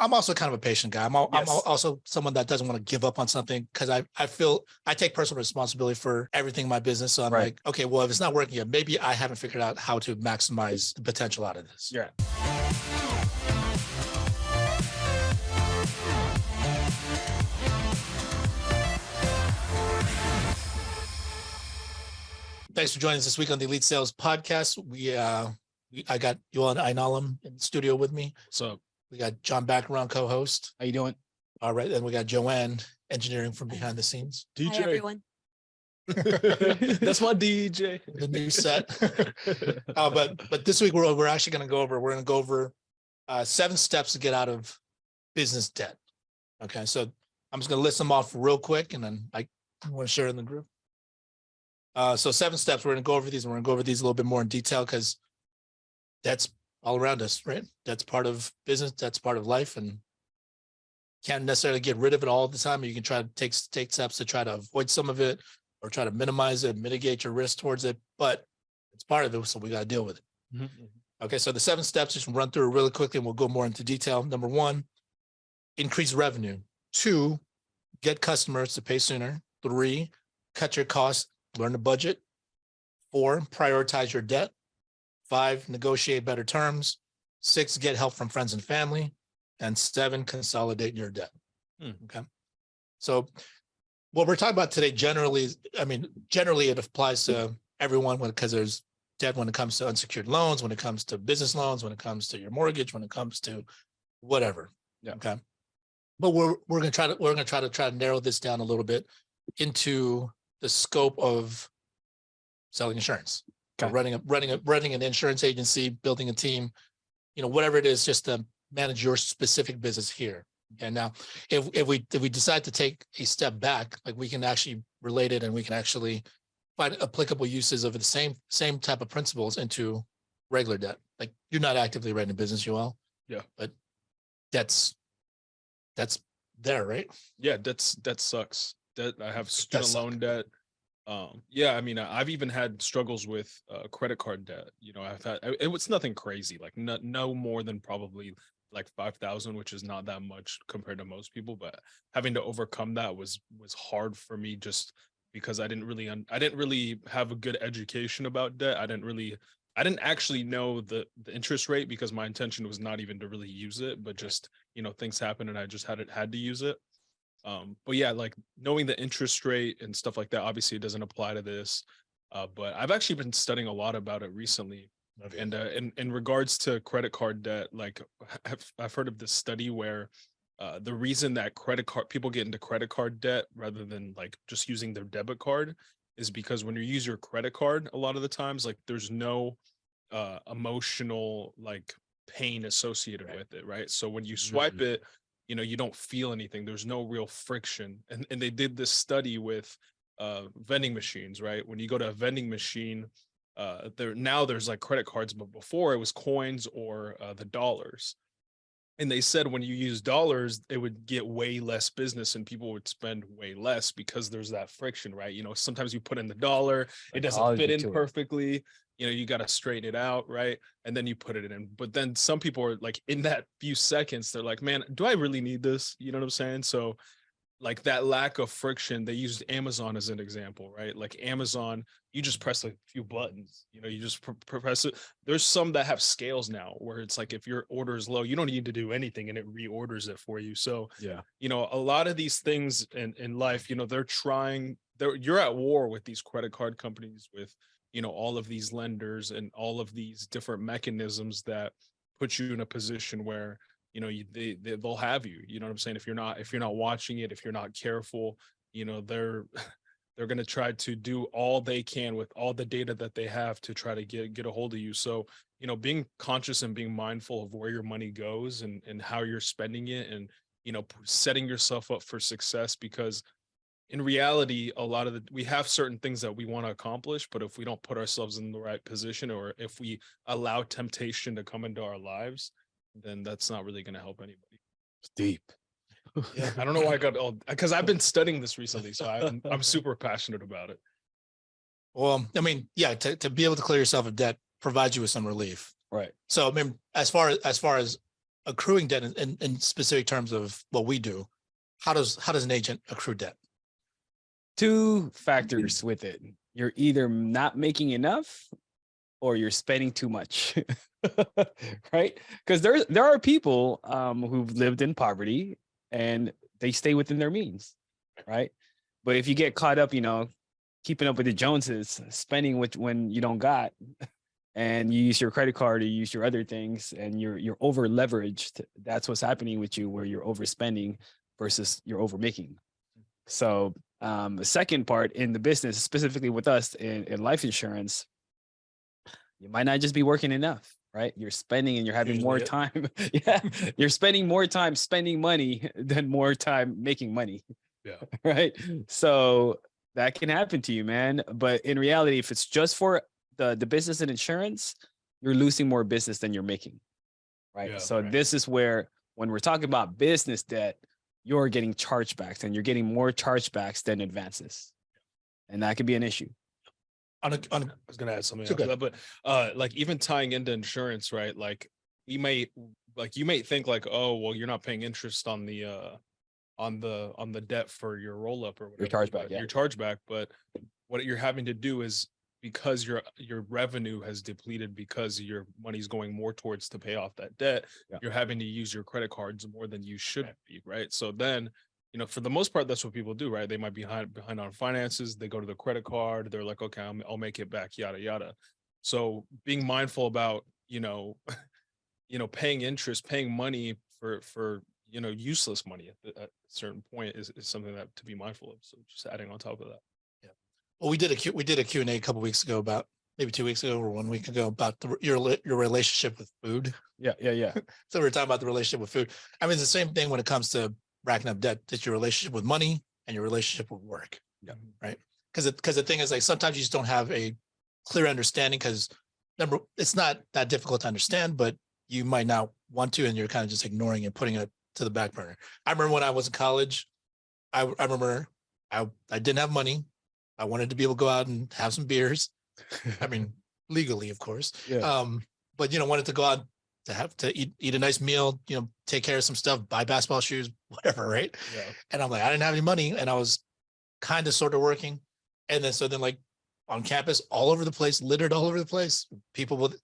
I'm also kind of a patient guy. I'm Yes. also someone that doesn't want to give up on something because I feel I take personal responsibility for everything in my business. So I'm Right. like, okay, well, if it's not working yet, maybe I haven't figured out how to maximize the potential out of this. Yeah. Thanks for joining us this week on the Elite Sales Podcast. I got Yoel and Aynalem in the studio with me. So We got John Bacaron, co-host. how you doing? All right, and we got Joanne engineering from behind the scenes. DJ. Hi, everyone. That's my DJ. The new set. But this week we're actually going to go over 7 steps to get out of business debt. Okay, so I'm just going to list them off real quick, and then I want to share in the group. So 7 steps. We're going to go over these. And we're going to go over these a little bit more in detail because that's all around us, right? That's part of business. That's part of life, and can't necessarily get rid of it all the time. You can try to take steps to try to avoid some of it or try to minimize it, mitigate your risk towards it, but it's part of it. So we got to deal with it. Mm-hmm. Okay. So the 7 steps, just run through it really quickly and we'll go more into detail. Number 1, increase revenue. 2, get customers to pay sooner. 3, cut your costs, learn the budget. 4, prioritize your debt. 5, negotiate better terms. 6, get help from friends and family. And 7, consolidate your debt. Okay. So what we're talking about today generally it applies to everyone because there's debt when it comes to unsecured loans, when it comes to business loans, when it comes to your mortgage, when it comes to whatever. Yeah. Okay. But we're going to try to narrow this down a little bit into the scope of selling insurance. Okay. Running an insurance agency, building a team, whatever it is, just to manage your specific business here. And now, if we decide to take a step back, like we can actually relate it, and we can actually find applicable uses of the same type of principles into regular debt. Like you're not actively running a business, Yoel. Yeah, but that's there, right? Yeah, that sucks. That I have student loan debt. Yeah, I mean, I've even had struggles with credit card debt. It was nothing crazy, like no more than probably like 5,000, which is not that much compared to most people. But having to overcome that was hard for me, just because I didn't really have a good education about debt. I didn't actually know the interest rate because my intention was not even to really use it, but just things happen and I just had to use it. But yeah, like knowing the interest rate and stuff like that, obviously it doesn't apply to this. But I've actually been studying a lot about it recently. Okay. And in regards to credit card debt, like I've heard of this study where the reason that people get into credit card debt rather than like just using their debit card is because when you use your credit card, a lot of the times, like there's no emotional like pain associated with it, right? So when you swipe it, you don't feel anything. There's no real friction. And they did this study with vending machines, right? When you go to a vending machine, there's like credit cards, but before it was coins or the dollars. And they said when you use dollars, it would get way less business and people would spend way less because there's that friction, right? Sometimes you put in the dollar, it doesn't fit in perfectly. You got to straighten it out, right? And then you put it in. But then some people are like, in that few seconds, they're like, man, do I really need this? You know what I'm saying? So like that lack of friction, they used Amazon as an example, right? Like Amazon, you just press a few buttons, you just press it. There's some that have scales now where it's like, if your order is low, you don't need to do anything and it reorders it for you. So, yeah, a lot of these things in life, you're at war with these credit card companies, with, all of these lenders and all of these different mechanisms that put you in a position where they'll have you. You know what I'm saying? If you're not watching it, if you're not careful, they're going to try to do all they can with all the data that they have to try to get a hold of you. So being conscious and being mindful of where your money goes and how you're spending it, and setting yourself up for success, because in reality, we have certain things that we want to accomplish, but if we don't put ourselves in the right position, or if we allow temptation to come into our lives, then that's not really going to help anybody. It's deep. Yeah, I don't know why I got all, because I've been studying this recently, so I'm super passionate about it. Well, I mean, yeah, to be able to clear yourself of debt provides you with some relief, right? So I mean, as far as accruing debt in specific terms of what we do, how does an agent accrue debt? Two factors with it. You're either not making enough or you're spending too much. Right? Because there are people who've lived in poverty and they stay within their means, right? But if you get caught up, keeping up with the Joneses, spending when you don't got, and you use your credit card or you use your other things, and you're over leveraged, that's what's happening with you, where you're overspending versus you're over making. So the second part in the business, specifically with us in life insurance, you might not just be working enough, right? You're spending and you're having more time. Yeah, you're spending more time spending money than more time making money. Yeah. Right. So that can happen to you, man. But in reality, if it's just for the business and insurance, you're losing more business than you're making. Right. Yeah, So right. this is where, when we're talking about business debt, you're getting chargebacks, and you're getting more chargebacks than advances. And that could be an issue. I was gonna add something So after that, but like even tying into insurance, right? Like you may think like, oh, well, you're not paying interest on the debt for your roll up or whatever, Your chargeback, but yeah. your chargeback. But what you're having to do is, because your revenue has depleted because your money's going more towards to pay off that debt, Yeah. you're having to use your credit cards more than you should be, right? So then, for the most part, that's what people do, right? They might be behind on finances. They go to the credit card. They're like, okay, I'll make it back, yada, yada. So being mindful about, paying interest, paying money for useless money at a certain point is something that to be mindful of. So just adding on top of that. Well, we did a Q&A a couple weeks ago, about maybe 2 weeks ago or 1 week ago, about your relationship with food. Yeah. So we were talking about the relationship with food. I mean, it's the same thing when it comes to racking up debt. It's your relationship with money and your relationship with work. Yeah. Right. Because the thing is, like, sometimes you just don't have a clear understanding, because it's not that difficult to understand, but you might not want to, and you're kind of just ignoring it, putting it to the back burner. I remember when I was in college, I remember I didn't have money. I wanted to be able to go out and have some beers. I mean, legally, of course. Yeah. But wanted to go out to eat a nice meal, take care of some stuff, buy basketball shoes, whatever, right? Yeah. And I'm like, I didn't have any money, and I was kind of sort of working. And then like on campus, all over the place, littered all over the place. People with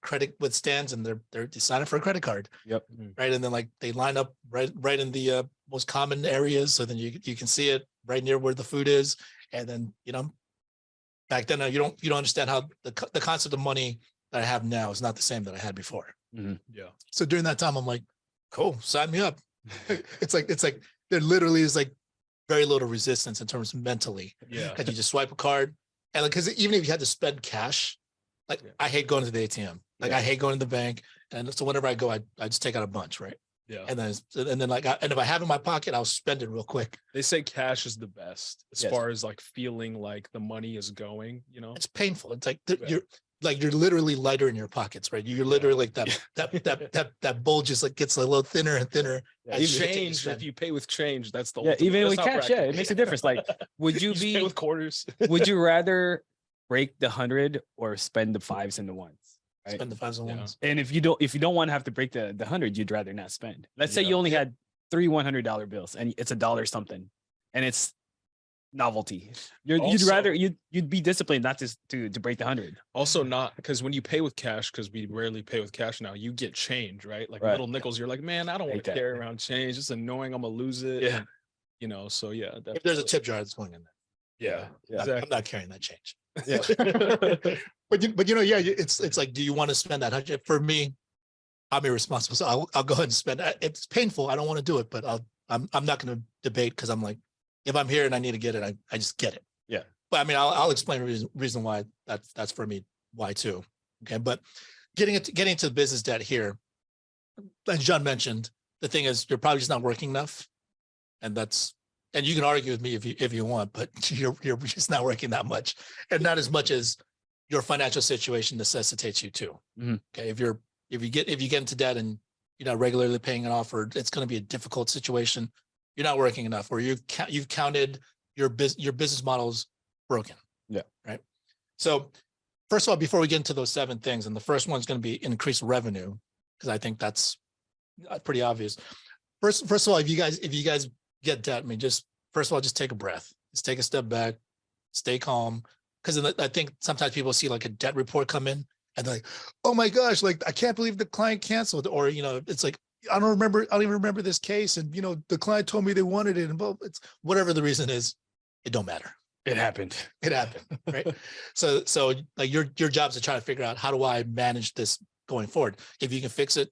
credit with stands, and they're signing for a credit card. Yep. Right. And then like they line up right in the most common areas, so then you can see it right near where the food is. And then, back then, you don't understand how the concept of money that I have now is not the same that I had before. Mm-hmm. Yeah. So during that time, I'm like, cool, sign me up. It's like there literally is like very little resistance in terms of mentally. Yeah. And you just swipe a card, and like, because even if you had to spend cash, like I hate going to the ATM. Like I hate going to the bank, and so whenever I go, I just take out a bunch, right? Yeah. And then like, and if I have it in my pocket, I'll spend it real quick. They say cash is the best as Yes. far as like feeling like the money is going, It's painful. It's like you're literally lighter in your pockets, right? You're literally like that bulge just like gets a little thinner and thinner. Yeah. as you Change, spend. if you pay with change, that's the Yeah, ultimate. even That's with not cash, yeah, practical. it makes a difference. Like, would you just pay be with quarters? would you rather break the 100 or spend the 5s and the 1s? Right? Spend the 5s and Yeah. 1s. And if you don't want to have to break the 100, you'd rather not spend. Let's say Yeah. you only had 3 $100 bills and it's $1 something, and it's novelty. You'd Also- rather you'd be disciplined not to break the 100. Also, not because when you pay with cash, because we rarely pay with cash now, you get change, right? Like Right. little nickels. You're like, man, I don't want Hate to that. carry around change. It's annoying. I'm gonna lose it. Yeah. So yeah. If there's a tip jar that's going in there, Yeah. Yeah. I'm not carrying that change. Yeah. But it's like, do you want to spend that 100? For me, I'm irresponsible, so I'll go ahead and spend. It's painful. I don't want to do it, but I'm not going to debate, because I'm like, if I'm here and I need to get it, I just get it. Yeah. But I mean, I'll explain the reason why that's for me, why too. Okay. But getting to the business debt here, as John mentioned, the thing is, you're probably just not working enough. And you can argue with me if you want, but you're just not working that much, and not as much as your financial situation necessitates you to. Mm-hmm. Okay. If you get into debt and you're not regularly paying it off, or it's going to be a difficult situation, you're not working enough, or you've counted your business model's broken. Yeah. Right. So first of all, before we get into those 7 things, and the first one's going to be increased revenue, because I think that's pretty obvious. First of all, if you guys get debt, I mean, just first of all, just take a breath. Just take a step back, stay calm. Because I think sometimes people see like a debt report come in and they're like, oh my gosh, like I can't believe the client canceled. Or, it's like, I don't even remember this case. And, the client told me they wanted it. And it's whatever the reason is, it don't matter. It happened. It happened. Right. So like your job's to try to figure out, how do I manage this going forward? If you can fix it,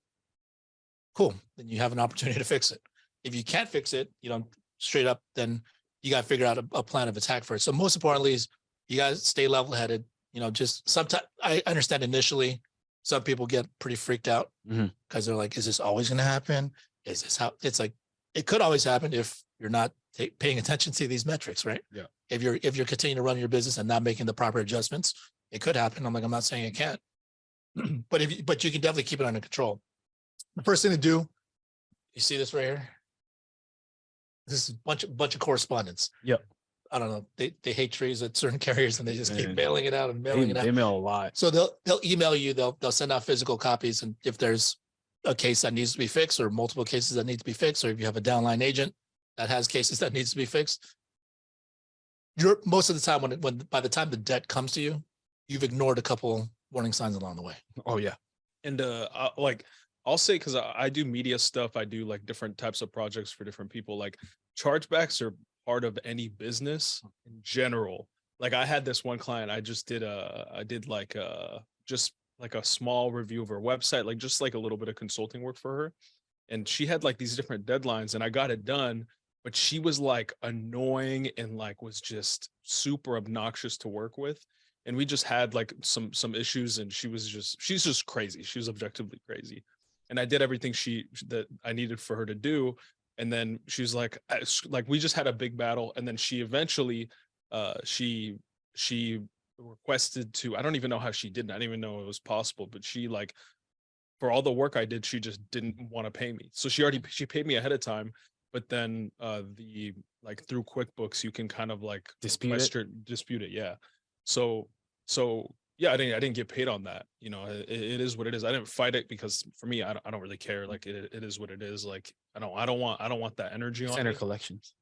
cool. Then you have an opportunity to fix it. If you can't fix it, straight up, then you got to figure out a plan of attack for it. So most importantly is you guys stay level headed, just sometimes I understand initially some people get pretty freaked out because they're like, is this always going to happen? Is this how it's like, it could always happen if you're not paying attention to these metrics, right? Yeah. If you're continuing to run your business and not making the proper adjustments, it could happen. I'm not saying it can't, but you can definitely keep it under control. The first thing to do, you see this right here? This is a bunch of correspondence. Yep. I don't know. They hate trees at certain carriers and they just keep mailing it out and mailing it out. They mail a lot. So they'll email you, they'll send out physical copies. And if there's a case that needs to be fixed or multiple cases that need to be fixed, or if you have a downline agent that has cases that needs to be fixed, you're most of the time when by the time the debt comes to you, you've ignored a couple warning signs along the way. Oh yeah. And I'll say, because I do media stuff, I do like different types of projects for different people. Like chargebacks are part of any business in general. Like I had this one client, I did just like a small review of her website, like just like a little bit of consulting work for her. And she had like these different deadlines and I got it done, but she was like annoying and like was just super obnoxious to work with. And we just had like some issues and she's just crazy. She was objectively crazy. And I did everything that I needed for her to do. And then she was like we just had a big battle. And then she eventually, she requested to, I don't even know how she did it. I didn't even know it was possible, but she like, for all the work I did, she just didn't want to pay me. So she paid me ahead of time, but then through QuickBooks, you can kind of like dispute it. Yeah. So yeah, I didn't get paid on that. It is what it is. I didn't fight it because for me, I don't really care. Like it is what it is. Like I don't want that energy on Center me. collections.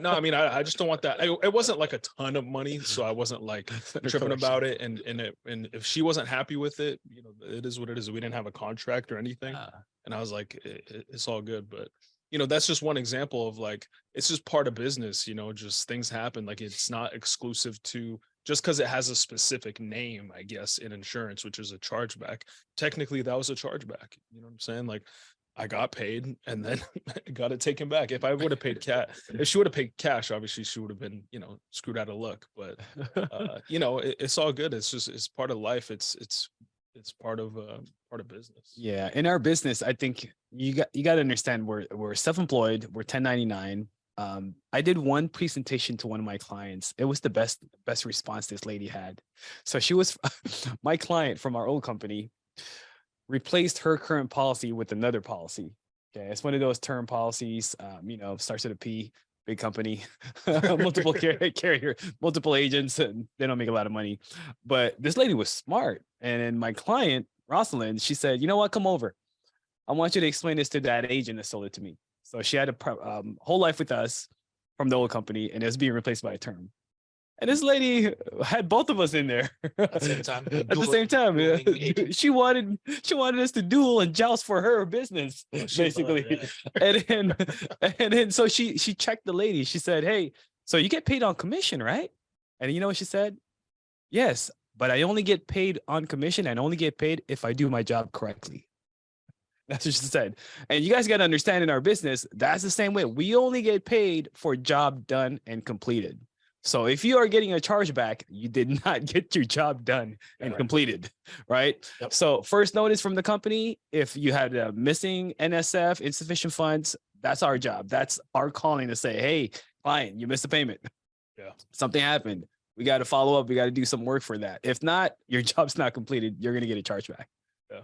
No, I mean, I just don't want that. It wasn't like a ton of money, so I wasn't like tripping about it. And if she wasn't happy with it, it is what it is. We didn't have a contract or anything, and I was like, it's all good. But that's just one example of like, it's just part of business. Just things happen. Like it's not exclusive to just because it has a specific name, I guess, in insurance, which is a chargeback. Technically, that was a chargeback. You know what I'm saying? Like, I got paid and then got it taken back. If I would have paid if she would have paid cash, obviously she would have been, screwed out of luck. But it's all good. It's part of life. It's part of business. Yeah, in our business, I think you got to understand we're self-employed. We're 1099. I did one presentation to one of my clients. It was the best response this lady had. So she was my client from our old company. Replaced her current policy with another policy. Okay, it's one of those term policies. Starts with a P, big company, multiple carrier, multiple agents, and they don't make a lot of money. But this lady was smart, and then my client Rosalind, she said, "You know what? Come over. I want you to explain this to that agent that sold it to me." So she had a whole life with us from the old company, and it was being replaced by a term. And this lady had both of us in there At the same time. At the same time, yeah. She wanted us to duel and joust for her business, basically. And then so she checked the lady. She said, "Hey, so you get paid on commission, right?" And you know what she said? "Yes, but I only get paid on commission and only get paid if I do my job correctly." That's what she said. And you guys got to understand, in our business, that's the same way. We only get paid for job done and completed. So if you are getting a chargeback, you did not get your job done and completed, right? Yep. So first notice from the company, if you had a missing NSF, insufficient funds, that's our job. That's our calling to say, "Hey, client, you missed a payment. Yeah, something happened. We got to follow up. We got to do some work for that. If not, your job's not completed. You're going to get a chargeback." Yeah.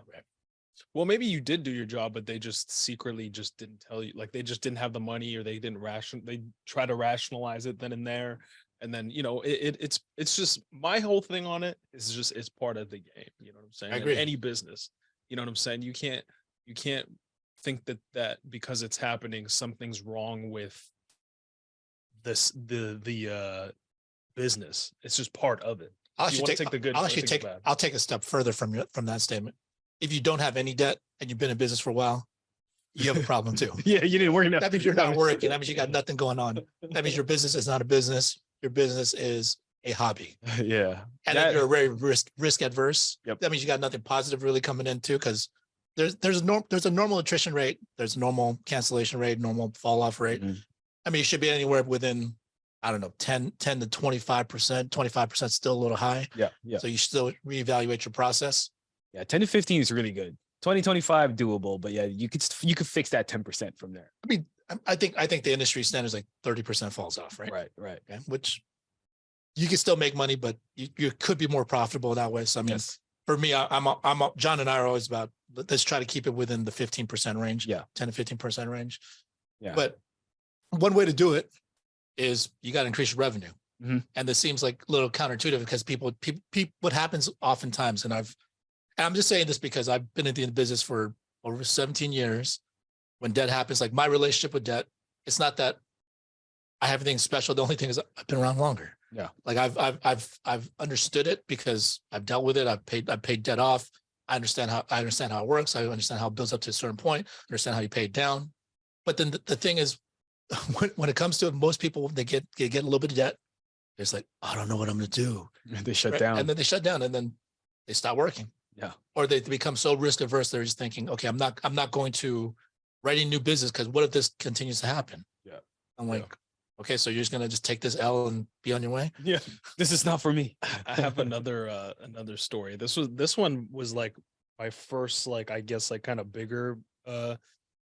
Well, maybe you did do your job, but they just secretly just didn't tell you. Like they just didn't have the money, or they didn't they try to rationalize it then and there. And then, it's just, my whole thing on it is just, it's part of the game. You know what I'm saying? I agree. In any business, you know what I'm saying? You can't think that because it's happening, something's wrong with the business. It's just part of it. I'll If you actually want to take, take the good I'll first, actually take the take, bad. I'll take a step further from that statement. If you don't have any debt and you've been in business for a while, you have a problem too. Yeah, you didn't work enough. That means you're not working. That means you got nothing going on. That means your business is not a business. Your business is a hobby. Yeah. And That- then you're very risk adverse. Yep. That means you got nothing positive really coming in too, because there's a normal attrition rate, there's a normal cancellation rate, normal fall off rate. Mhm. I mean, you should be anywhere within, I don't know, 10 to 25%. 25% still a little high. Yeah. Yeah. So you still reevaluate your process. Yeah. 10 to 15 is really good. 2025 doable, but yeah, you could fix that 10% from there. I mean, I think the industry standard is like 30% falls off, right? Right. Okay. Which you can still make money, but you could be more profitable that way. So I mean, Yes. for me, John and I are always about, let's try to keep it within the 15% range. Yeah. 10 to 15% range. Yeah. But one way to do it is you got to increase your revenue. Mhm. And this seems like a little counterintuitive because people, what happens oftentimes, and I'm just saying this because I've been in the business for over 17 years. When debt happens, like my relationship with debt, it's not that I have anything special. The only thing is I've been around longer. Yeah. Like I've understood it because I've dealt with it. I've paid debt off. I understand how it works. I understand how it builds up to a certain point, understand how you pay it down. But then the thing is, when it comes to it, most people, they get a little bit of debt. It's like, I don't know what I'm going to do. They shut Right? down. And then they shut down and then they stop working. Yeah. Or they become so risk averse. They're just thinking, okay, I'm not going to write any new business because what if this continues to happen? Yeah. I'm like, okay, so you're just going to just take this L and be on your way. Yeah. This is not for me. I have another story. This one was like my first, like, I guess, like kind of bigger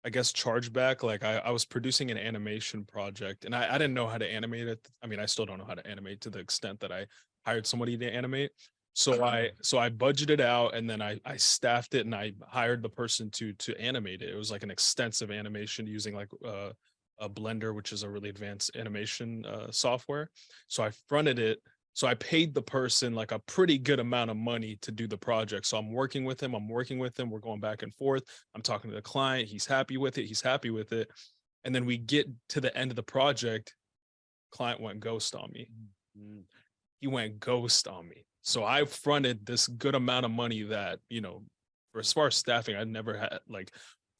I guess chargeback. Like I was producing an animation project and I didn't know how to animate it. I mean, I still don't know how to animate to the extent that I hired somebody to animate. So I budgeted out and then I staffed it and I hired the person to animate it. It was like an extensive animation using like a Blender, which is a really advanced animation software. So I fronted it. So I paid the person like a pretty good amount of money to do the project. So I'm working with him. We're going back and forth. I'm talking to the client. He's happy with it. And then we get to the end of the project. Client went ghost on me. He went ghost on me. So I fronted this good amount of money that, for as far as staffing, I'd never had like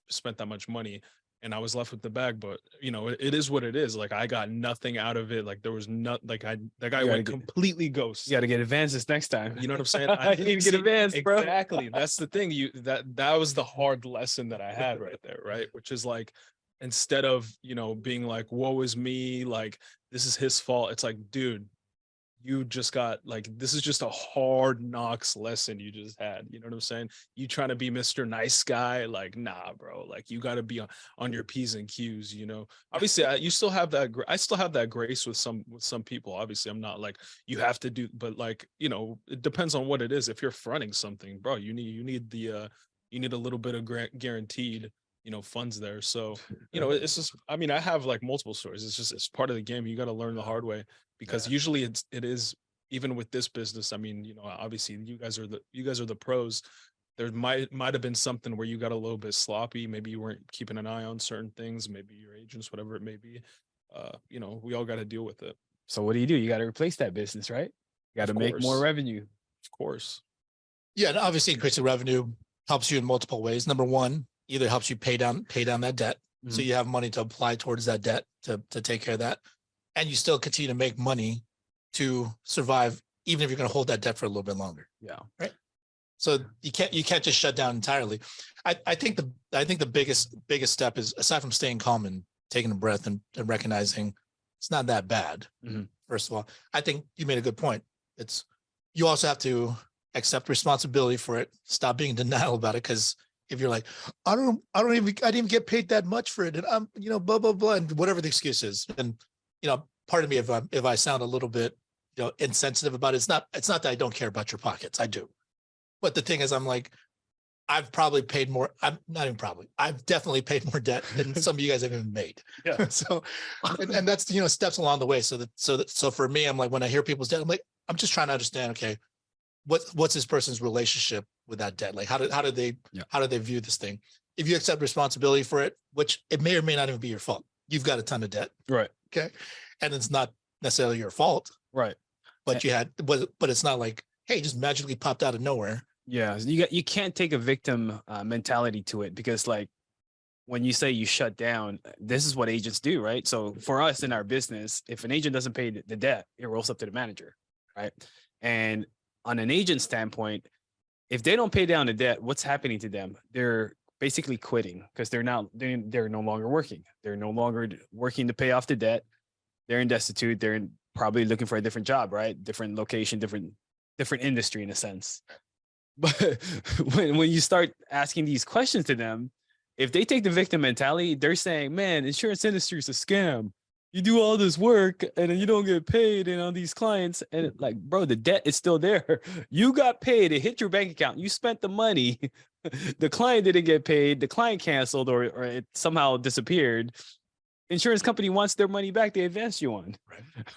spent that much money. And I was left with the bag, but it is what it is. Like I got nothing out of it. Like there was not like that guy went completely ghost. You got to get advances next time. You know what I'm saying? You need to get advanced, bro. Exactly. That's the thing. That was the hard lesson that I had right there, right? Which is like, instead of being like, woe is me, like this is his fault. It's like, dude, you just got like, this is just a hard knocks lesson you just had. You know what I'm saying? You trying to be Mr. Nice Guy, like, nah, bro. Like you got to be on your P's and Q's. Obviously, you still have that. I still have that grace with some people. Obviously, I'm not like you have to do, but like it depends on what it is. If you're fronting something, bro, you need a little bit of guaranteed funds there. So it's just, I mean, I have like multiple stories. It's part of the game. You got to learn the hard way. Because usually it is, even with this business, I mean, obviously you guys are the pros. There might have been something where you got a little bit sloppy. Maybe you weren't keeping an eye on certain things, maybe your agents, whatever it may be. We all got to deal with it. So what do? You got to replace that business, right? You got to make more revenue. Of course. Yeah. And obviously increasing revenue helps you in multiple ways. Number one, either helps you pay down that debt. Mm-hmm. So you have money to apply towards that debt to take care of that. And you still continue to make money to survive, even if you're going to hold that debt for a little bit longer. Yeah. Right. So you can't just shut down entirely. I think the biggest step is, aside from staying calm and taking a breath and recognizing it's not that bad. Mm-hmm. First of all, I think you made a good point. You also have to accept responsibility for it. Stop being in denial about it. Because if you're like, I didn't even get paid that much for it, and I'm, blah, blah, blah, and whatever the excuse is. And part of me, if I sound a little bit, insensitive about it, it's not that I don't care about your pockets. I do. But the thing is, I'm like, I've probably paid more. I'm not even probably. I've definitely paid more debt than some of you guys have even made. Yeah. So, and that's, steps along the way. So for me, I'm like, when I hear people's debt, I'm like, I'm just trying to understand, okay, what's this person's relationship with that debt? Like, how do they view this thing? if you accept responsibility for it, which it may or may not even be your fault, you've got a ton of debt. Right. Okay. And it's not necessarily your fault, Right. but but it's not like, hey, just magically popped out of nowhere. Yeah. You can't take a victim mentality to it, because like when you say you shut down, this is what agents do, right? So for us in our business, if an agent doesn't pay the debt, it rolls up to the manager, right? And on an agent standpoint, if they don't pay down the debt, what's happening to them? They're basically quitting, because they're no longer working. They're no longer working to pay off the debt. They're in destitute. They're probably looking for a different job, right? Different location, different industry in a sense. But when you start asking these questions to them, if they take the victim mentality, they're saying, man, insurance industry is a scam. You do all this work and then you don't get paid, and on these clients, and like, bro, the debt is still there. You got paid, it hit your bank account, you spent the money. The client didn't get paid, the client canceled, or it somehow disappeared. Insurance company wants their money back they advanced you on.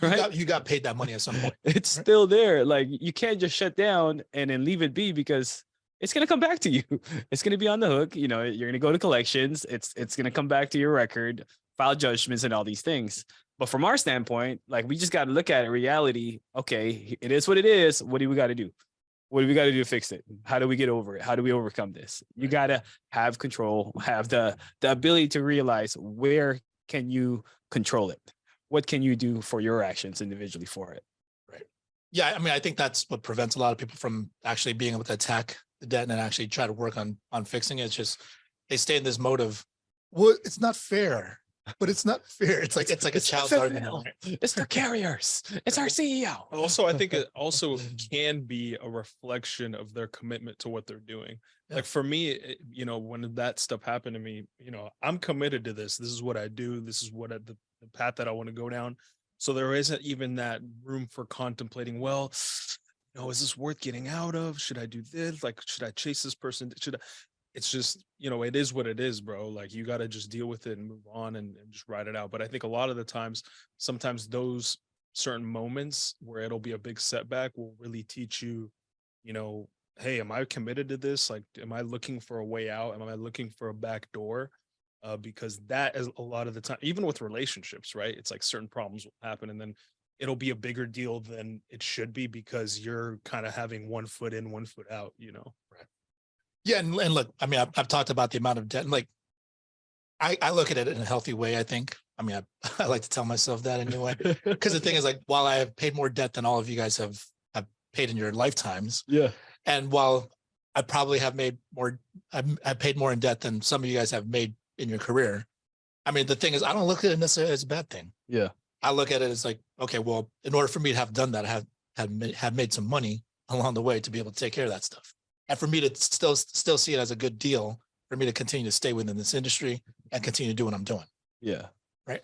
Right. You got paid that money at some point. It's still there. Like, you can't just shut down and then leave it be, because it's going to come back to you. It's going to be on the hook. You know, you're going to go to collections. It's going to come back to your record, file judgments and all these things. But from our standpoint, like, we just got to look at it, reality. Okay, it is what it is. What do we got to do? What do we got to do to fix it? How do we get over it? How do we overcome this? You got to have control, have the ability to realize, where can you control it? What can you do for your actions individually for it? Right. Yeah. I mean, I think that's what prevents a lot of people from actually being able to attack the debt and then actually try to work on fixing it. It's just, they stay in this mode of, well, it's not fair, but it's not fair. It's like a child's argument. It's the carriers. It's our CEO. Also, I think it also can be a reflection of their commitment to what they're doing. Yeah. Like for me, you know, when that stuff happened to me, you know, I'm committed to this. This is what I do. This is what the path that I want to go down. So there isn't even that room for contemplating, well, you know, is this worth getting out of? Should I do this? Like, should I chase this person? It's just, you know, it is what it is, bro. Like, you got to just deal with it and move on and just ride it out. But I think a lot of the times, sometimes those certain moments where it'll be a big setback will really teach you, you know, hey, am I committed to this? Like, am I looking for a way out? Am I looking for a back door? Because that is a lot of the time, even with relationships, right? It's like certain problems will happen and then it'll be a bigger deal than it should be, because you're kind of having one foot in, one foot out, you know? Right. Yeah. And look, I mean, I've talked about the amount of debt, and like, I look at it in a healthy way, I think. I mean, I like to tell myself that anyway, because the thing is, like, while I have paid more debt than all of you guys have paid in your lifetimes. Yeah. And while I probably have made more, I've paid more in debt than some of you guys have made in your career. I mean, the thing is, I don't look at it necessarily as a bad thing. Yeah. I look at it as like, okay, well, in order for me to have done that, I have made some money along the way to be able to take care of that stuff. And for me to still see it as a good deal for me to continue to stay within this industry and continue to do what I'm doing. Yeah. Right.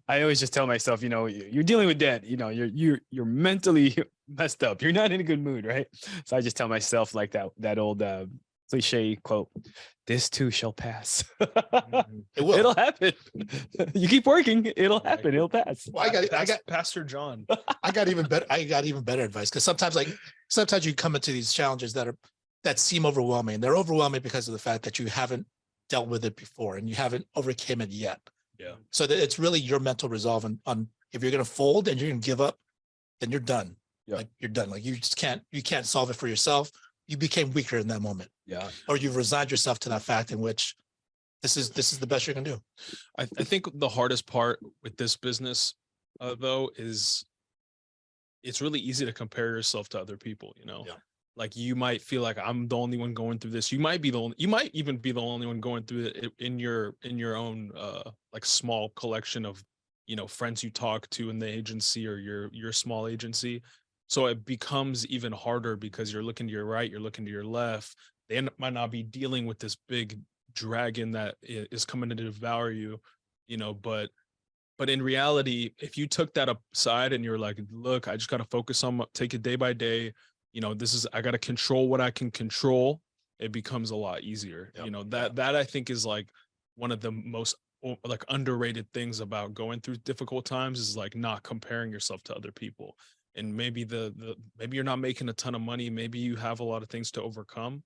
I always just tell myself, you know, you're dealing with debt, you know, you're mentally messed up. You're not in a good mood, right? So I just tell myself, like that old cliche quote, this too shall pass. It will. It'll happen. You keep working, it'll happen. It'll pass. Well, I got Pastor John. I got even better advice, because sometimes you come into these challenges that seem overwhelming. They're overwhelming because of the fact that you haven't dealt with it before and you haven't overcame it yet. Yeah. So that it's really your mental resolve on if you're going to fold and you're going to give up, then you're done. Yeah. Like, you're done. Like, you can't solve it for yourself. You became weaker in that moment. Yeah. Or you've resigned yourself to that fact in which this is the best you can do. I think the hardest part with this business, though, is it's really easy to compare yourself to other people, you know? Yeah. Like, you might feel like I'm the only one going through this. You might even be the only one going through it in your own like small collection of, you know, friends you talk to in the agency or your small agency. So it becomes even harder because you're looking to your right, you're looking to your left. They might not be dealing with this big dragon that is coming to devour you, you know, but in reality, if you took that aside and you're like, look, I just got to focus on, take it day by day. You know, I got to control what I can control. It becomes a lot easier. Yep. You know, that I think is like one of the most like underrated things about going through difficult times is like not comparing yourself to other people. And maybe maybe you're not making a ton of money. Maybe you have a lot of things to overcome,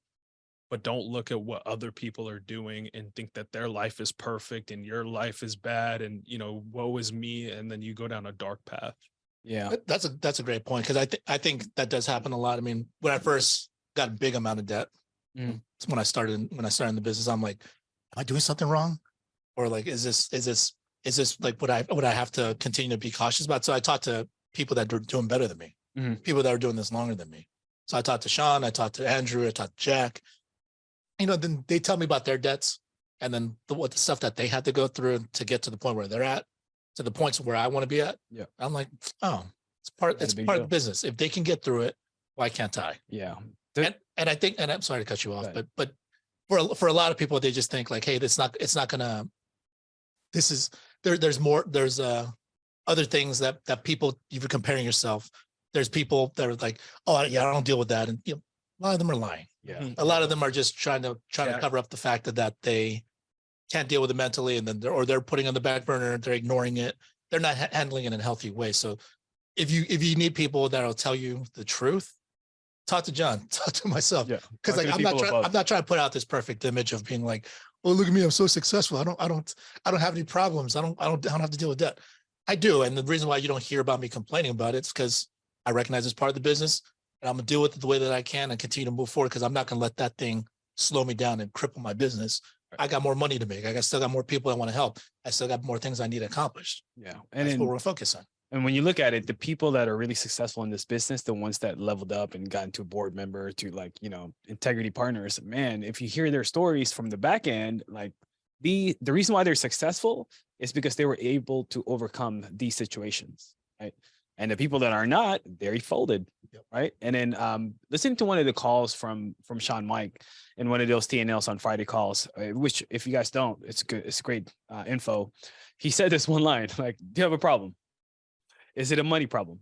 but don't look at what other people are doing and think that their life is perfect and your life is bad and, you know, woe is me. And then you go down a dark path. Yeah. That's a great point, because I think that does happen a lot. I mean, when I first got a big amount of debt, it's when I started in the business, I'm like, am I doing something wrong? Or like, is this like what I have to continue to be cautious about? So I talked to people that are doing better than me, people that are doing this longer than me. So I talked to Sean, I talked to Andrew, I talked to Jack. You know, then they tell me about their debts, and then what the stuff that they had to go through to get to the point where they're at, to the points where I want to be at. Yeah. I'm like, oh, it's part of the business. If they can get through it, why can't I? Yeah. And I think, and I'm sorry to cut you off, but for a lot of people, they just think like, hey, it's not gonna, there's more, there's other things that people, if you're comparing yourself, there's people that are like, oh yeah, I don't deal with that. And you know, a lot of them are lying. Yeah. A lot of them are just trying to cover up the fact that they can't deal with it mentally, and then they're putting on the back burner, they're ignoring it. They're not handling it in a healthy way. So if you need people that'll tell you the truth, talk to John, talk to myself. Yeah. Because like I'm not trying to put out this perfect image of being like, oh, look at me, I'm so successful. I don't have any problems. I don't have to deal with debt. I do. And the reason why you don't hear about me complaining about it is because I recognize it's part of the business, and I'm gonna deal with it the way that I can and continue to move forward, because I'm not gonna let that thing slow me down and cripple my business. I got more money to make. I still got more people I want to help. I still got more things I need accomplished. Yeah. And that's what we're focused on. And when you look at it, the people that are really successful in this business, the ones that leveled up and got into a board member to like, you know, integrity partners, man, if you hear their stories from the back end, like the reason why they're successful is because they were able to overcome these situations, right? And the people that are not, they're folded, right? And then listening to one of the calls from Sean Mike in one of those TNLs on Friday calls, which if you guys don't, it's good, it's great info. He said this one line, like, do you have a problem? Is it a money problem?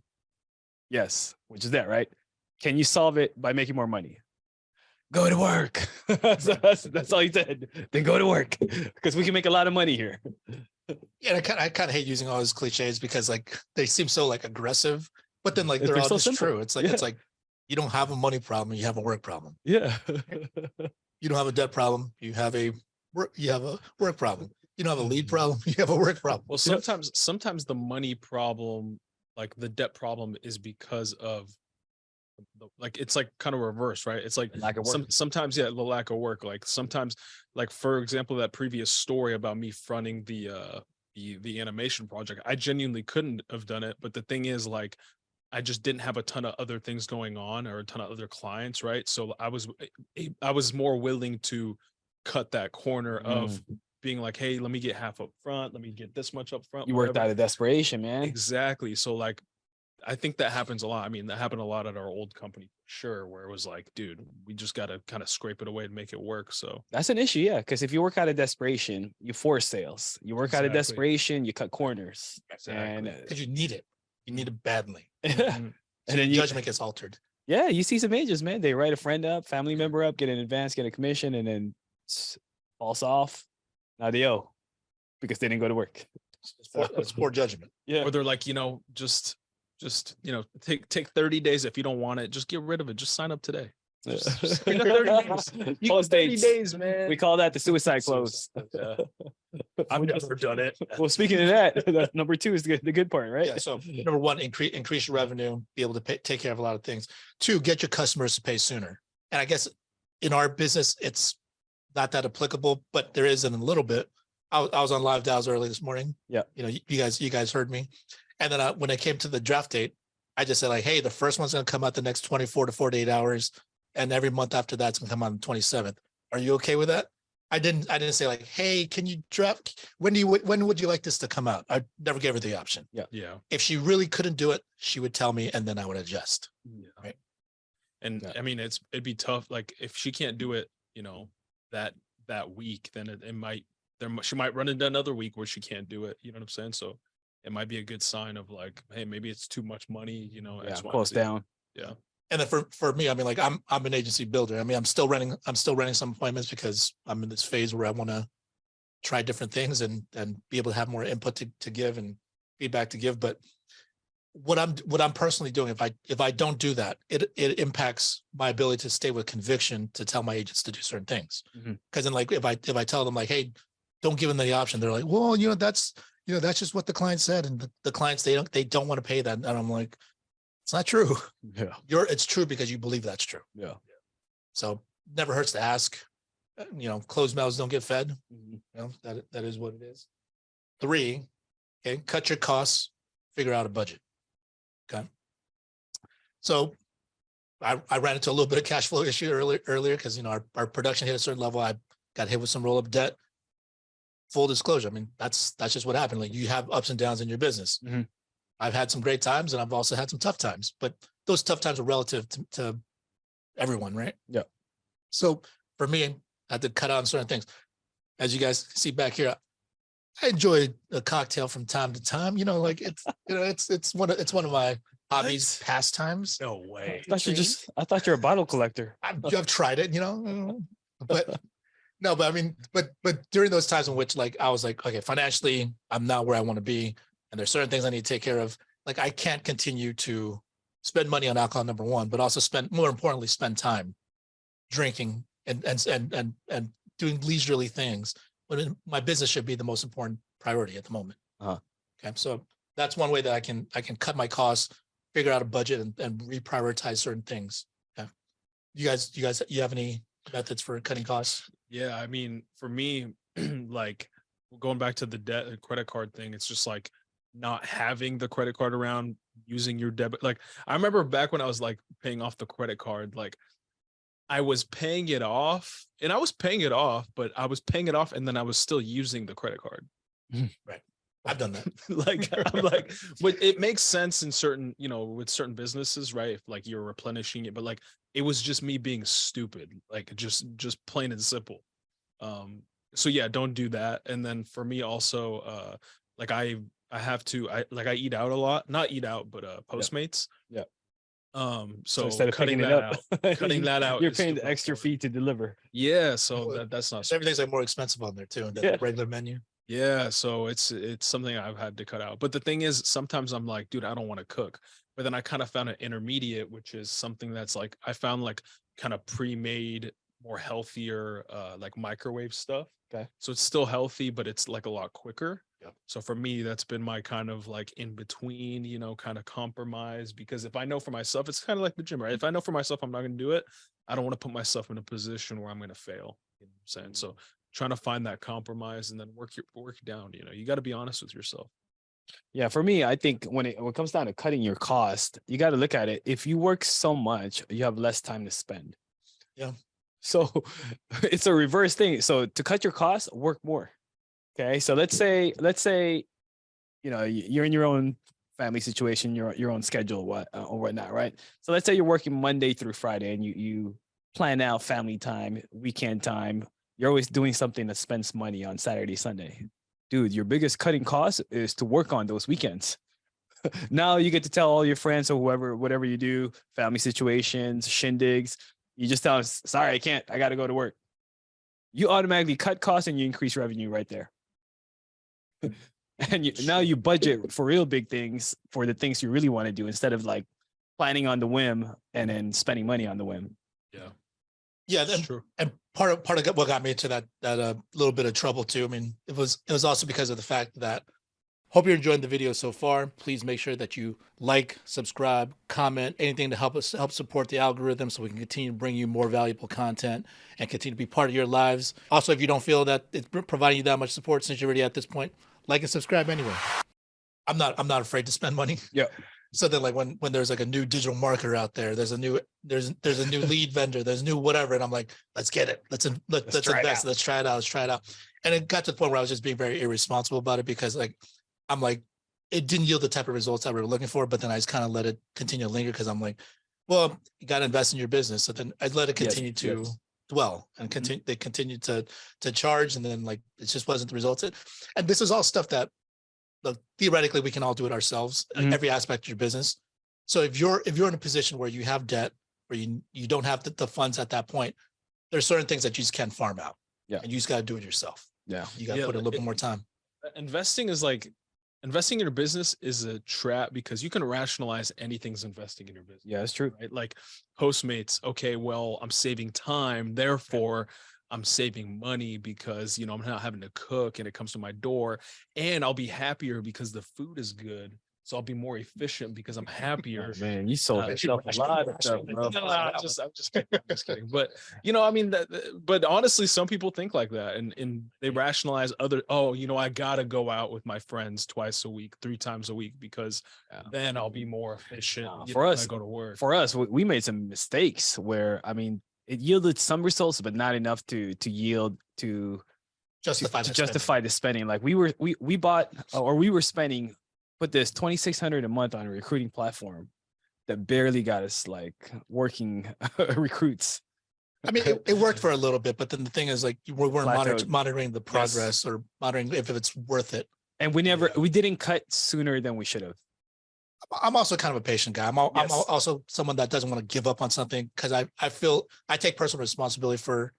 Yes, which is that, right? Can you solve it by making more money? Go to work. So that's all he said. Then go to work, because we can make a lot of money here. Yeah, I kind of hate using all those cliches, because like they seem so like aggressive, but then like they're all so just simple. true. It's like you don't have a money problem, you have a work problem. Yeah. You don't have a debt problem, you have a work problem. You don't have a lead problem, you have a work problem. Well, sometimes the money problem, like the debt problem, is because of like, it's like kind of reverse, right? It's like lack of work. Sometimes, yeah, the lack of work. Like sometimes, like for example, that previous story about me fronting the animation project, I genuinely couldn't have done it. But the thing is, like, I just didn't have a ton of other things going on, or a ton of other clients, right? So I was more willing to cut that corner of being like, hey, let me get half up front, let me get this much up front. You worked out of desperation, man. Exactly. So like, I think that happens a lot. I mean, that happened a lot at our old company, for sure, where it was like, dude, we just got to kind of scrape it away and make it work. So that's an issue, yeah. Because if you work out of desperation, you force sales. You work out of desperation, you cut corners. Exactly. Because you need it. You need it badly. And then your judgment gets altered. Yeah, you see some agents, man. They write a friend up, family member up, get an advance, get a commission, and then false off. Adio, because they didn't go to work. It's poor judgment. Yeah. Or they're like, you know, just you know, take 30 days. If you don't want it, just get rid of it. Just sign up today. Just 30 days. You got 30 days, man. We call that the suicide close. I've never done it. Well, speaking of that, number two is the good part, right? Yeah. So number one, increase your revenue, be able to take care of a lot of things. Two, get your customers to pay sooner. And I guess in our business, it's not that applicable, but there is in a little bit. I was on live dials early this morning. Yeah. You know, you guys heard me. And then when I came to the draft date, I just said like, hey, the first one's going to come out the next 24 to 48 hours. And every month after that's going to come out on the 27th. Are you okay with that? I didn't say like, hey, can you draft? When would you like this to come out? I never gave her the option. Yeah. Yeah. If she really couldn't do it, she would tell me, and then I would adjust. Yeah. Right. And I mean, it'd be tough. Like if she can't do it, you know, that week, then she might run into another week where she can't do it. You know what I'm saying? So it might be a good sign of like, hey, maybe it's too much money, you know, close down. Yeah. And then for me, I mean, like I'm an agency builder. I mean, I'm still running some appointments because I'm in this phase where I want to try different things and be able to have more input to give and feedback to give. But what I'm personally doing, if I don't do that, it impacts my ability to stay with conviction to tell my agents to do certain things. Because then, like, if I tell them like, hey, don't give them the option, they're like, well, that's just what the client said, and the clients they don't want to pay that, and I'm like, it's not true. Yeah. It's true because you believe that's true. Yeah. So never hurts to ask. Closed mouths don't get fed. That is what it is. 3, okay, cut your costs, figure out a budget. Okay. So I ran into a little bit of cash flow issue earlier because our production hit a certain level. I got hit with some roll-up debt. Full disclosure, I mean, that's just what happened. Like, you have ups and downs in your business. I've had some great times and I've also had some tough times, but those tough times are relative to everyone, right? Yeah. So for me, I had to cut out on certain things. As you guys see back here, I enjoy a cocktail from time to time. It's one of my hobbies, pastimes. No way. I thought you're a bottle collector. I've tried it, but no, but I mean, but during those times in which, like, I was like, okay, financially, I'm not where I want to be, and there's certain things I need to take care of. Like, I can't continue to spend money on alcohol, number one, but also more importantly, spend time drinking and doing leisurely things when my business should be the most important priority at the moment. Okay, so that's one way that I can cut my costs, figure out a budget, and reprioritize certain things. Okay, you have any methods for cutting costs? Yeah, I mean, for me, like, going back to the credit card thing, it's just like not having the credit card around, using your debit. Like, I remember back when I was like paying off the credit card, like, I was paying it off, but I was paying it off, and then I was still using the credit card. Right. I've done that. Like, I'm like, but it makes sense in certain, with certain businesses, right? If like you're replenishing it, but like, it was just me being stupid, like just plain and simple. So yeah, don't do that. And then for me also, like I eat out a lot, not eat out, but Postmates. Yeah. So instead of cutting picking that it up, cutting that out, you're is paying the super extra important. fee to deliver. Yeah, so that's not. Everything's like more expensive on there too, than the regular menu. Yeah, so it's something I've had to cut out. But the thing is, sometimes I'm like, dude, I don't want to cook. But then I kind of found an intermediate, which is something that's like, I found like kind of pre-made, more healthier, like microwave stuff. Okay. So it's still healthy, but it's like a lot quicker. Yep. So for me, that's been my kind of like in between, kind of compromise. Because if I know for myself, it's kind of like the gym, right? If I know for myself I'm not going to do it, I don't want to put myself in a position where I'm going to fail. You know what I'm saying? So trying to find that compromise and then work down. You got to be honest with yourself. Yeah, for me, I think when it comes down to cutting your cost, you got to look at it. If you work so much, you have less time to spend. Yeah. So it's a reverse thing. So to cut your costs, work more. Okay. So let's say, you're in your own family situation, your own schedule, or whatnot, right? So let's say you're working Monday through Friday and you plan out family time, weekend time. You're always doing something that spends money on Saturday, Sunday. Dude, your biggest cutting cost is to work on those weekends. Now you get to tell all your friends or whoever, whatever you do, family situations, shindigs, you just tell them, sorry, I can't, I got to go to work. You automatically cut costs and you increase revenue right there. And now you budget for real big things, for the things you really want to do, instead of like planning on the whim and then spending money on the whim. Yeah. Yeah, that's true. And part of what got me into that little bit of trouble too. I mean, it was also because of the fact that, hope you're enjoying the video so far. Please make sure that you like, subscribe, comment, anything to help support the algorithm so we can continue to bring you more valuable content and continue to be part of your lives. Also, if you don't feel that it's providing you that much support since you're already at this point, like and subscribe anyway. I'm not afraid to spend money. Yeah. So then, like, when there's like a new digital marketer out there, there's a new lead vendor, there's new whatever, and I'm like, let's get it, let's invest, let's try it out. And it got to the point where I was just being very irresponsible about it, because like, I'm like, it didn't yield the type of results that we were looking for. But then I just kind of let it continue to linger, because I'm like, well, you got to invest in your business. So then I let it continue to dwell, and they continued to charge, and then like it just wasn't the results. And this is all stuff that, look, theoretically we can all do it ourselves, every aspect of your business. So if you're in a position where you have debt, where you don't have the funds at that point, there's certain things that you just can't farm out. Yeah. And you just got to do it yourself. Yeah. You got to put a little bit more time. Investing is like, investing in your business is a trap because you can rationalize anything's investing in your business. Yeah, that's true. Right? Like Postmates, okay, well, I'm saving time, therefore I'm saving money because, I'm not having to cook and it comes to my door, and I'll be happier because the food is good. So I'll be more efficient because I'm happier. Oh, man, you sold yourself a lot of stuff, bro. No, I'm just kidding. I'm just kidding. But I mean, but honestly, some people think like that, and they rationalize other. Oh, I gotta go out with my friends twice a week, 3 times a week, because then I'll be more efficient. For us, when I go to work. For us, we made some mistakes where, I mean, it yielded some results, but not enough to yield to justify the spending. Like we bought, or we were spending, put this $2,600 a month on a recruiting platform that barely got us like working recruits. I mean, it worked for a little bit, but then the thing is, like, we weren't monitoring the progress or monitoring if it's worth it. And we didn't cut sooner than we should have. I'm also kind of a patient guy. I'm also someone that doesn't want to give up on something, because I feel I take personal responsibility for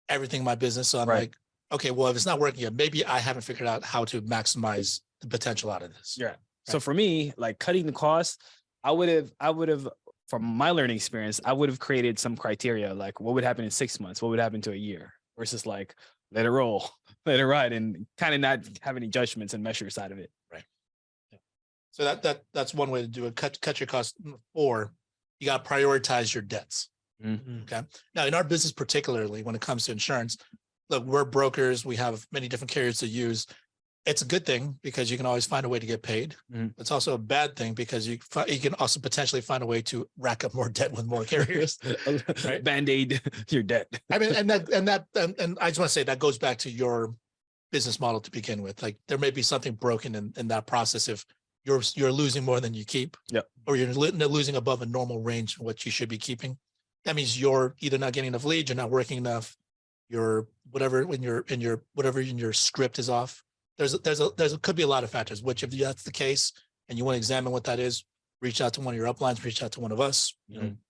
everything in my business. So I'm like, okay, well, if it's not working yet, maybe I haven't figured out how to maximize the potential out of this. Yeah. So for me, like cutting the costs, I would have, from my learning experience, I would have created some criteria, like what would happen in 6 months, what would happen to a year, versus like, let it roll, let it ride, and kind of not have any judgments and measures out of it. Right. Yeah. So that's one way to do it. Cut your costs. Or you got to prioritize your debts. Mm-hmm. Okay. Now, in our business, particularly when it comes to insurance, look, we're brokers. We have many different carriers to use. It's a good thing because you can always find a way to get paid. Mm-hmm. It's also a bad thing because you can also potentially find a way to rack up more debt with more carriers. Right? Band-aid your debt. I mean, and I just want to say that goes back to your business model to begin with. Like, there may be something broken in that process if you're losing more than you keep. Yep. Or you're losing above a normal range of what you should be keeping. That means you're either not getting enough leads, you're not working enough, whatever in your script is off. Could be a lot of factors, which if that's the case and you want to examine what that is, reach out to one of your uplines, reach out to one of us.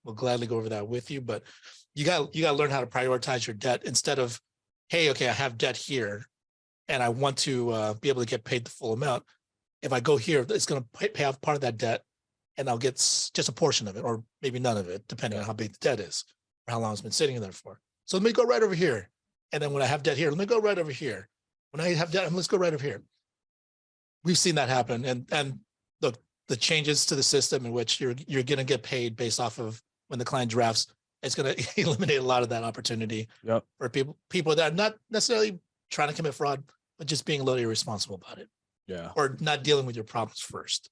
We'll gladly go over that with you. But you got to learn how to prioritize your debt instead of, hey, okay, I have debt here and I want to be able to get paid the full amount. If I go here, it's going to pay off part of that debt and I'll get just a portion of it, or maybe none of it, depending on how big the debt is or how long it's been sitting there for. So let me go right over here. And then when I have debt here, let me go right over here. When I have debt, let's go right over here. We've seen that happen. And look, the changes to the system in which you're going to get paid based off of when the client drafts, it's going to eliminate a lot of that opportunity for people that are not necessarily trying to commit fraud, but just being a little irresponsible about it. Yeah. Or not dealing with your problems first.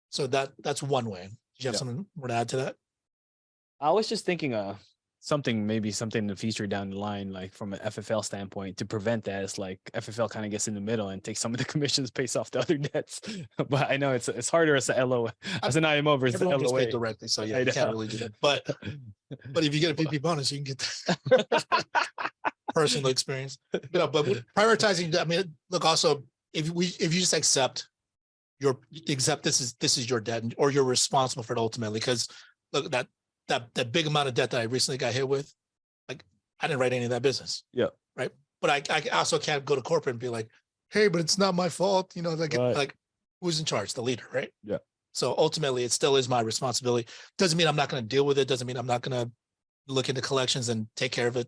So that's one way. Do you have something more to add to that? I was just thinking maybe something in the future down the line, like from an FFL standpoint, to prevent that. It's like FFL kind of gets in the middle and takes some of the commissions, pays off the other debts. But I know it's harder as an LO, as an IMO versus the Everyone gets LOA paid directly, so you can't really do that. But if you get a VP bonus, you can get that personal experience. But prioritizing, I mean, look, also if you just accept this is your debt, or you're responsible for it ultimately, because look, that big amount of debt that I recently got hit with, like, I didn't write any of that business. Yeah. Right. But I also can't go to corporate and be like, hey, but it's not my fault. Like who's in charge? The leader, right? Yeah. So ultimately it still is my responsibility. Doesn't mean I'm not going to deal with it. Doesn't mean I'm not going to look into collections and take care of it,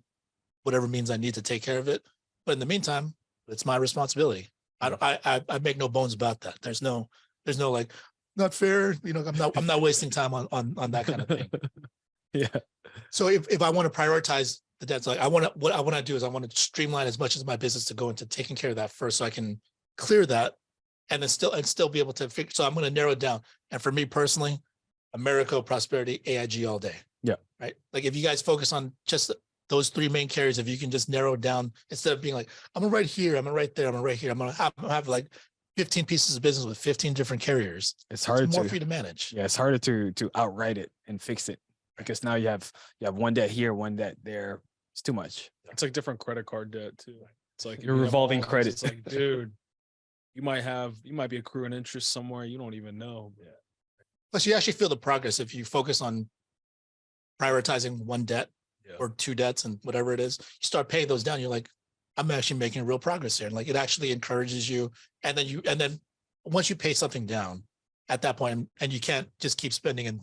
whatever means I need to take care of it. But in the meantime, it's my responsibility. I make no bones about that. There's no like, not fair. I'm not wasting time on that kind of thing. Yeah. So if I want to prioritize the debts, like what I want to do is I want to streamline as much as my business to go into taking care of that first, so I can clear that and then still be able to figure. So I'm going to narrow it down. And for me personally, America, Prosperity, AIG all day. Yeah. Right. Like if you guys focus on just those 3 main carriers, if you can just narrow it down instead of being like, I'm right here, I'm right there, I'm right here, I'm going to have like 15 pieces of business with 15 different carriers. It's harder more for you to manage. Yeah, it's harder to outright it and fix it, because now you have one debt here, one debt there. It's too much. It's like different credit card debt too. It's like your revolving credit. It's like, dude, you might be accruing interest somewhere you don't even know. Yeah. Plus, you actually feel the progress if you focus on prioritizing one debt or 2 debts and whatever it is. You start paying those down. You're like, I'm actually making real progress here. And like, it actually encourages you. And then once you pay something down at that point, and you can't just keep spending and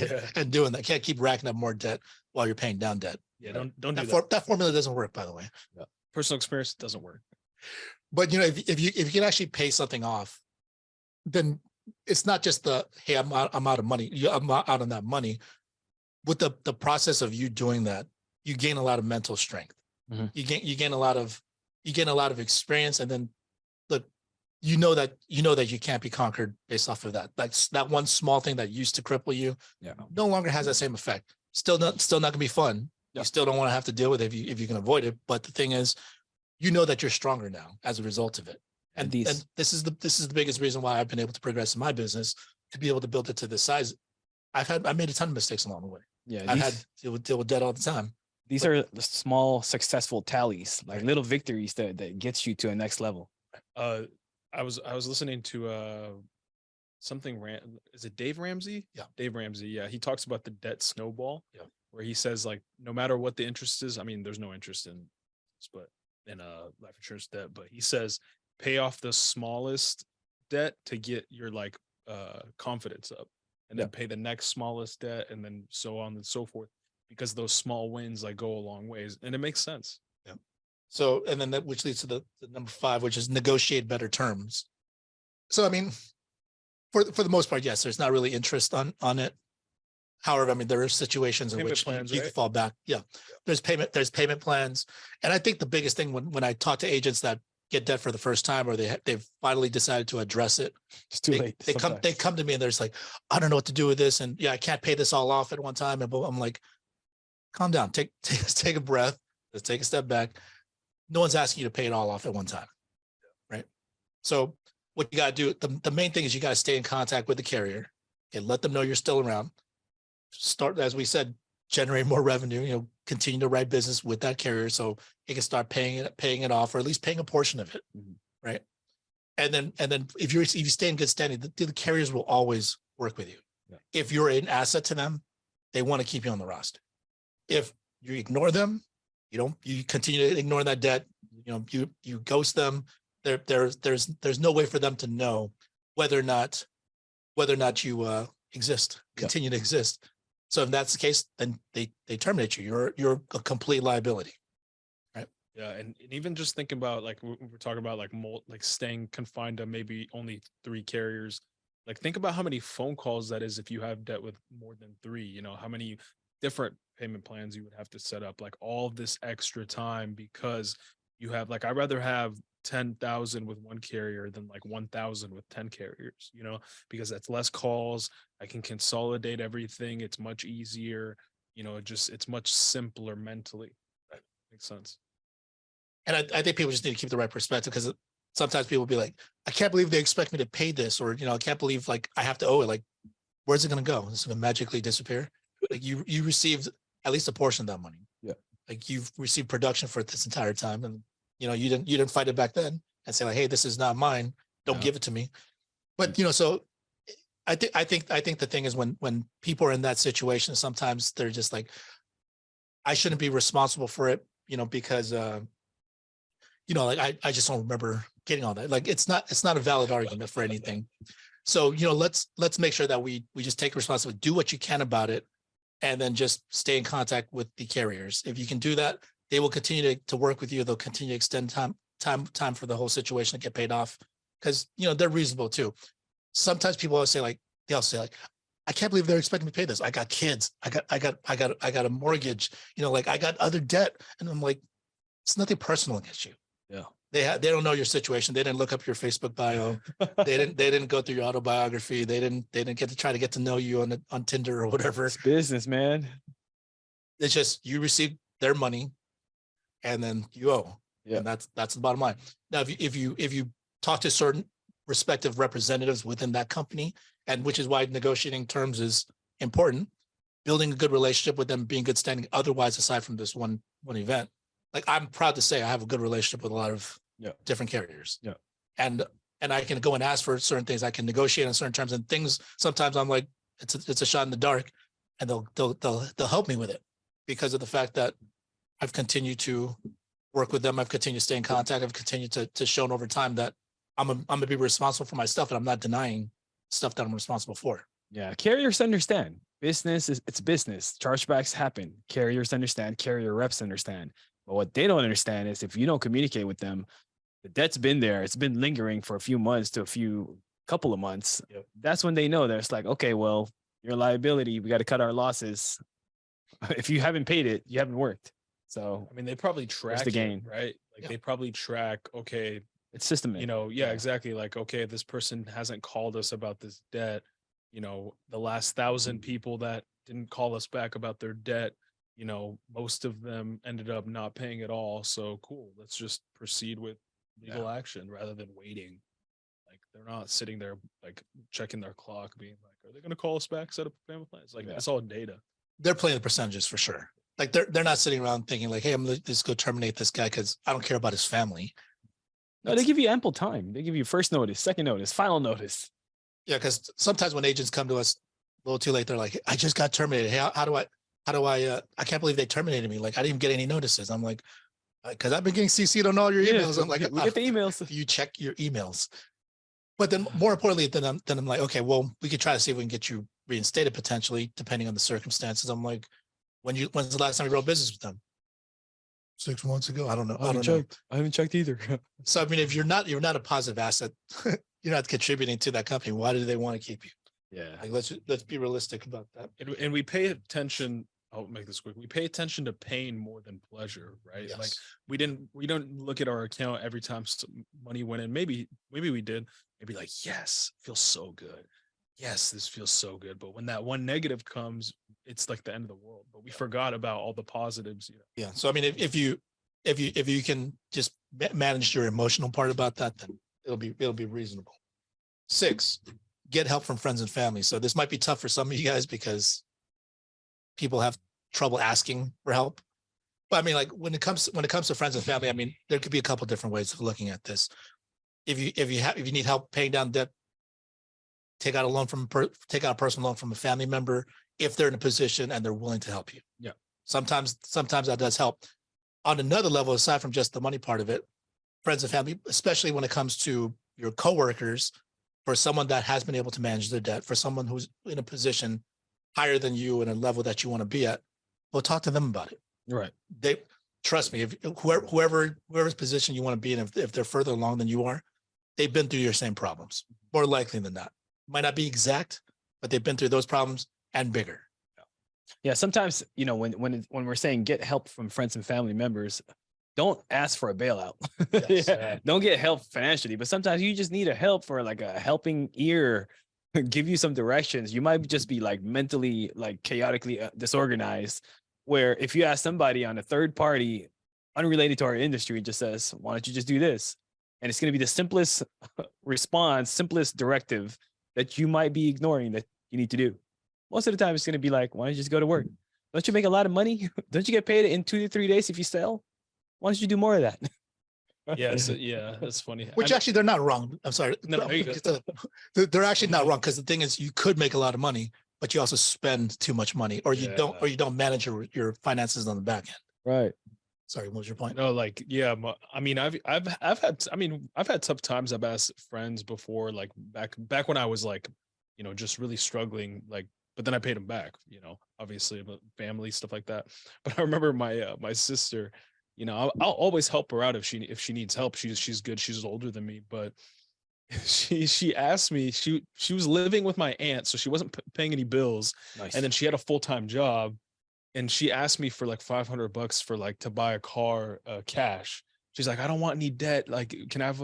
Yeah. and doing that, can't keep racking up more debt while you're paying down debt. Yeah, don't do That, that. that formula doesn't work, by the way. Personal experience doesn't work. But if you can actually pay something off, then it's not just the, hey, I'm out of money. I'm out on that money. With the process of you doing that, you gain a lot of mental strength. Mhm. You gain a lot of experience, and then look, you know that you can't be conquered based off of that. That's that one small thing that used to cripple you. Yeah. No longer has that same effect. Still not gonna be fun. Yeah. You still don't want to have to deal with it if you can avoid it. But the thing is, you know that you're stronger now as a result of it. And this is the biggest reason why I've been able to progress in my business, to be able to build it to this size. I made a ton of mistakes along the way. Yeah. I've had to deal with debt all the time. These are the small successful tallies, like little victories that gets you to a next level. I was listening to something is it Dave Ramsey? Yeah. Dave Ramsey. Yeah. He talks about the debt snowball. Yeah. Where he says, like, no matter what the interest is, I mean, there's no interest in this, but in life insurance debt, but he says pay off the smallest debt to get your like confidence up, and then pay the next smallest debt, and then so on and so forth, because those small wins like go a long ways, and it makes sense. Yeah. So, and then that, which leads to the number 5, which is negotiate better terms. So, I mean, for the most part, yes, there's not really interest on it. However, I mean, there are situations in Payment which plans, you can fall back. Yeah. There's payment plans. And I think the biggest thing when I talk to agents that get debt for the first time, or they've finally decided to address it, It's too late. They come to me and there's like, I don't know what to do with this. And yeah, I can't pay this all off at one time. And I'm like, calm down, take a breath. Let's take a step back. No one's asking you to pay it all off at one time. Right. So what you got to do, the main thing is you got to stay in contact with the carrier and let them know you're still around. Start, as we said, generate more revenue, continue to write business with that carrier so it can start paying it off, or at least paying a portion of it. Mhm. Right. And then if you stay in good standing, the carriers will always work with you. Yeah. If you're an asset to them, they want to keep you on the roster. If you ignore them, you continue to ignore that debt, you ghost them, there's no way for them to know whether or not you exist, continue to exist. So if that's the case, then they terminate you. You're a complete liability. Right. Yeah. And even just thinking about, like, we're talking about like staying confined to maybe only 3 carriers. Like, think about how many phone calls that is if you have debt with more than 3, how many different payment plans you would have to set up, like all this extra time, because you have, like, I'd rather have 10,000 with one carrier than like 1,000 with 10 carriers, because that's less calls. I can consolidate everything. It's much easier, it's much simpler mentally. That makes sense. And I think people just need to keep the right perspective, because sometimes people will be like, I can't believe they expect me to pay this, or, I can't believe like I have to owe it. Like, where's it going to go? It's going to magically disappear. Like you received at least a portion of that money. Yeah. Like you've received production for this entire time. And, you didn't fight it back then and say like, hey, this is not mine. Don't give it to me. But, so I think the thing is when people are in that situation, sometimes they're just like, I shouldn't be responsible for it, because, like I just don't remember getting all that. Like, it's not a valid argument for anything. So, let's make sure that we just take responsibility, do what you can about it, and then just stay in contact with the carriers. If you can do that, they will continue to work with you. They'll continue to extend time for the whole situation to get paid off, because, they're reasonable too. Sometimes people always say they'll say I can't believe they're expecting me to pay this. I got kids. I got a mortgage, like I got other debt. And I'm like, it's nothing personal against you. Yeah. They don't know your situation. They didn't look up your Facebook bio. They didn't go through your autobiography. They didn't get to try to get to know you on Tinder or whatever. It's business, man. It's just, you receive their money and then you owe. Yeah. And that's the bottom line. Now, if you talk to certain respective representatives within that company, and which is why negotiating terms is important, building a good relationship with them, being good standing, otherwise, aside from this one event, like I'm proud to say I have a good relationship with a lot of different carriers. Yeah. And I can go and ask for certain things. I can negotiate on certain terms and things. Sometimes I'm like, it's a shot in the dark, and they'll help me with it because of the fact that I've continued to work with them. I've continued to stay in contact. I've continued to shown over time that I'm gonna be responsible for my stuff, and I'm not denying stuff that I'm responsible for. Yeah, carriers understand. Business is it's business. Chargebacks happen. Carriers understand. Carrier reps understand. But what they don't understand is if you don't communicate with them, the debt's been there. It's been lingering for a few months to couple of months. Yep. That's when they know that it's like, okay, well, your liability, we got to cut our losses. If you haven't paid it, you haven't worked. So I mean, they probably track the it, gain? right? Like Yeah. they probably track, okay, it's system. you know, yeah, exactly. Like, okay, this person hasn't called us about this debt. You know, the last 1,000 people that didn't call us back about their debt, you know, most of them ended up not paying at all. So cool. Let's just proceed with legal action rather than waiting. Like they're not sitting there like checking their clock, being like, are they going to call us back, set up a family plan? It's like, it's all data. They're playing the percentages for sure. Like they're not sitting around thinking like, hey, I'm gonna just go terminate this guy because I don't care about his family. No, they give you ample time. They give you first notice, second notice, final notice. Yeah, because sometimes when agents come to us a little too late, they're like, I just got terminated. Hey, how do I I can't believe they terminated me. Like I didn't even get any notices. I'm like, because I've been getting CC'd on all your emails. I'm like, we get the emails. you check your emails. But then more importantly, then I'm like, okay, well, we could try to see if we can get you reinstated potentially, depending on the circumstances. I'm like, when's the last time you wrote business with them? 6 months ago. I don't know. I don't know. I haven't checked either. So I mean, if you're not a positive asset, you're not contributing to that company. Why do they want to keep you? Yeah. Like let's be realistic about that. And we pay attention. I'll make this quick. We pay attention to pain more than pleasure, right? Yes. Like we don't look at our account every time some money went in. Maybe we did. Maybe like, yes, feels so good. Yes, this feels so good. But when that one negative comes, it's like the end of the world. But we forgot about all the positives. You know? Yeah. So I mean, if you can just manage your emotional part about that, then it'll be reasonable. 6, get help from friends and family. So this might be tough for some of you guys because people have trouble asking for help. But I mean, like when it comes to friends and family, I mean, there could be a couple different ways of looking at this. If you need help paying down debt, take out a personal loan from a family member if they're in a position and they're willing to help you. Yeah. Sometimes that does help. On another level, aside from just the money part of it, friends and family, especially when it comes to your coworkers, for someone that has been able to manage their debt, for someone who's in a position higher than you and a level that you want to be at, well, talk to them about it. Right. They trust me. If whoever's position you want to be in, if they're further along than you are, they've been through your same problems, more likely than not. Might not be exact, but they've been through those problems and bigger. Yeah. Sometimes, you know, when we're saying get help from friends and family members, don't ask for a bailout. Yes. Yeah. Don't get help financially, but sometimes you just need a help for like a helping ear, give you some directions. You might just be like mentally, like chaotically disorganized, where if you ask somebody on a third party, unrelated to our industry, just says, why don't you just do this? And it's going to be the simplest response, simplest directive that you might be ignoring that you need to do. Most of the time, it's going to be like, why don't you just go to work? Don't you make a lot of money? Don't you get paid in 2 to 3 days if you sell? Why don't you do more of that? Yeah. So, yeah, that's funny. Which actually they're not wrong. I'm sorry. No, there you go. They're actually not wrong because the thing is you could make a lot of money, but you also spend too much money or you don't manage your finances on the back end. Right. Sorry, what was your point? No, like, yeah, I mean, I've had tough times. I've asked friends before, like back when I was like, you know, just really struggling, like, but then I paid them back, you know, obviously, but family stuff like that. But I remember my sister, you know, I'll always help her out if she needs help. She's good. She's older than me, but she asked me, she was living with my aunt, so she wasn't paying any bills. Nice. And then she had a full-time job. And she asked me for like $500 for like to buy a car, cash. She's like, I don't want any debt. Like, can I have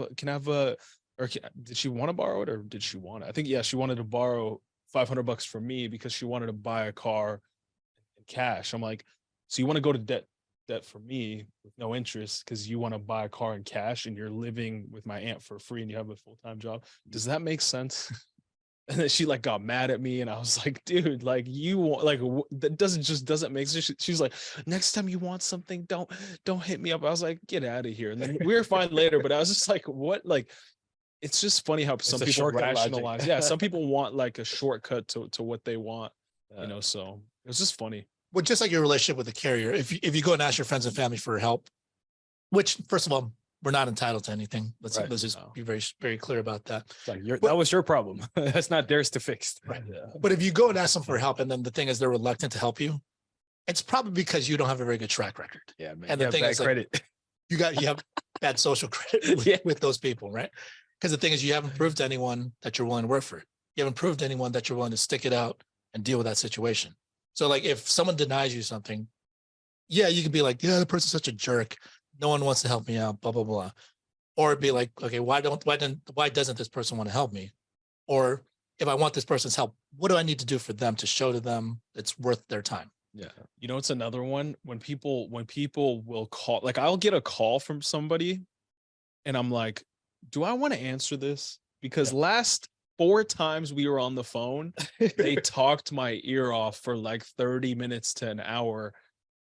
a, or did she want to borrow it or did she want it? I think, yeah, she wanted to borrow $500 from me because she wanted to buy a car in cash. I'm like, so you want to go to debt for me with no interest because you want to buy a car in cash and you're living with my aunt for free and you have a full-time job. Does that make sense? And then she like got mad at me and I was like, dude, like you want, like that doesn't make sense. She's like, next time you want something, don't hit me up. I was like, get out of here. And then we were fine later, but I was just like, what? Like, it's just funny how some people rationalize. Yeah. Some people want like a shortcut to what they want, you know, so it was just funny. Well, just like your relationship with the carrier, if you go and ask your friends and family for help, which first of all, we're not entitled to anything. Let's Right. just No. be very, very clear about that. It's like that was your problem. That's not theirs to fix. Right. Yeah. But if you go and ask them for help, and then the thing is they're reluctant to help you, it's probably because you don't have a very good track record. Yeah, man. And You the have thing bad is, like, credit. you have bad social credit Yeah. with those people, right? Because the thing is, you haven't proved to anyone that you're willing to work for it. You haven't proved to anyone that you're willing to stick it out and deal with that situation. So like if someone denies you something, yeah, you can be like, yeah, the person's such a jerk. No one wants to help me out, blah, blah, blah. Or it'd be like, okay, why doesn't this person want to help me? Or if I want this person's help, what do I need to do for them to show to them it's worth their time? Yeah. You know, it's another one when people will call, like I'll get a call from somebody and I'm like, do I want to answer this? Because last 4 times we were on the phone, they talked my ear off for like 30 minutes to an hour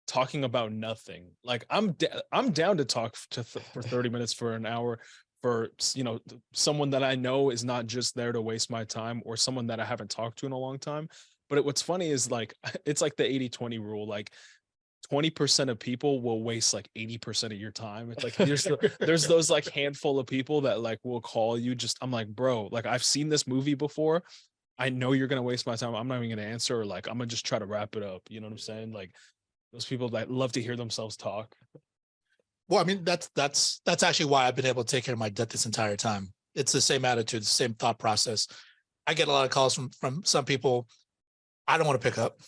talking about nothing. Like I'm down to talk for 30 minutes for an hour for, you know, someone that I know is not just there to waste my time or someone that I haven't talked to in a long time. But what's funny is like, it's like the 80-20 rule. Like 20% of people will waste like 80% of your time. It's like there's those like handful of people that like will call you. Just I'm like, bro, like I've seen this movie before. I know you're gonna waste my time. I'm not even gonna answer. Or like I'm gonna just try to wrap it up. You know what I'm saying? Like those people that love to hear themselves talk. Well, I mean, that's actually why I've been able to take care of my debt this entire time. It's the same attitude, the same thought process. I get a lot of calls from some people. I don't want to pick up.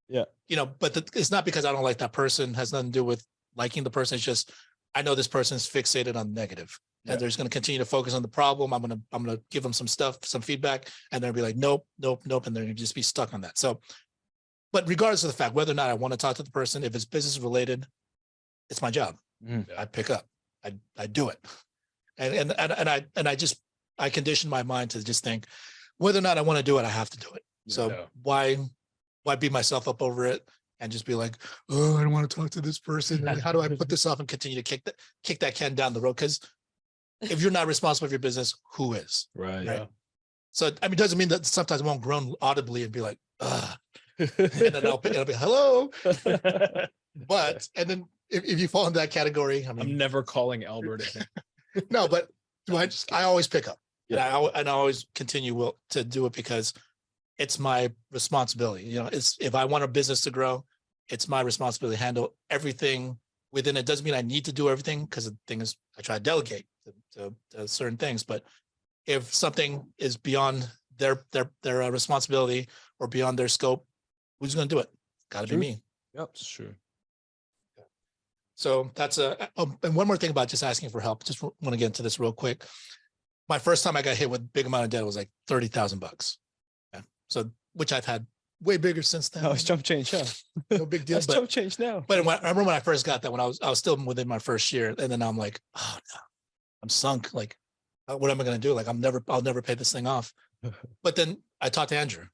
Yeah. You know, but it's not because I don't like that person. It has nothing to do with liking the person. It's just, I know this person's fixated on negative and they're just going to continue to focus on the problem. I'm going to give them some stuff, some feedback, and they'll be like, nope. And they're going to just be stuck on that. So, but regardless of the fact, whether or not I want to talk to the person, if it's business related, it's my job. I pick up, I do it. And I condition my mind to just think whether or not I want to do it, I have to do it. So why beat myself up over it and just be like, oh, I don't want to talk to this person. And how do I put this off and continue to kick that can down the road? Because if you're not responsible for your business, who is? Right. Yeah. So, I mean, it doesn't mean that sometimes I won't groan audibly and be like, and then I'll be, hello. But, and then if you fall in that category, I mean, I'm never calling Albert again. no, but I always pick up. Yeah. And I always continue to do it because it's my responsibility. You know, if I want a business to grow, it's my responsibility to handle everything within it. Doesn't mean I need to do everything, because the thing is, I try to delegate to certain things. But if something is beyond their responsibility or beyond their scope, who's going to do it? Got to be me. Yep. It's true. So that's and one more thing about just asking for help. Just want to get into this real quick. My first time I got hit with a big amount of debt was like $30,000. Yeah. So, which I've had way bigger since then. Oh, it's chump change, huh? No big deal. That's chump change now. But I remember when I first got that, when I was still within my first year, and then I'm like, oh no, I'm sunk. Like, what am I going to do? Like, I'll never pay this thing off. But then I talked to Andrew,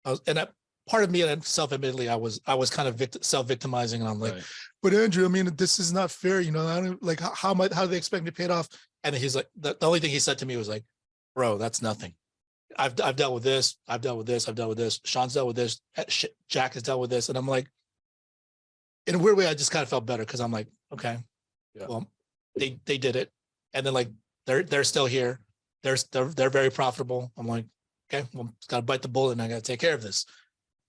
part of me, and self-admittedly, I was kind of self-victimizing, and I'm like, Right. but Andrew, I mean, this is not fair. You know, I don't like how do they expect me to pay it off? And then he's like, the only thing he said to me was like, bro, that's nothing. I've dealt with this. I've dealt with this. I've dealt with this. Sean's dealt with this. Jack has dealt with this. And I'm like, in a weird way, I just kind of felt better, because I'm like, okay, well, they did it. And then like, they're still here. They're very profitable. I'm like, okay, well, got to bite the bullet and I got to take care of this.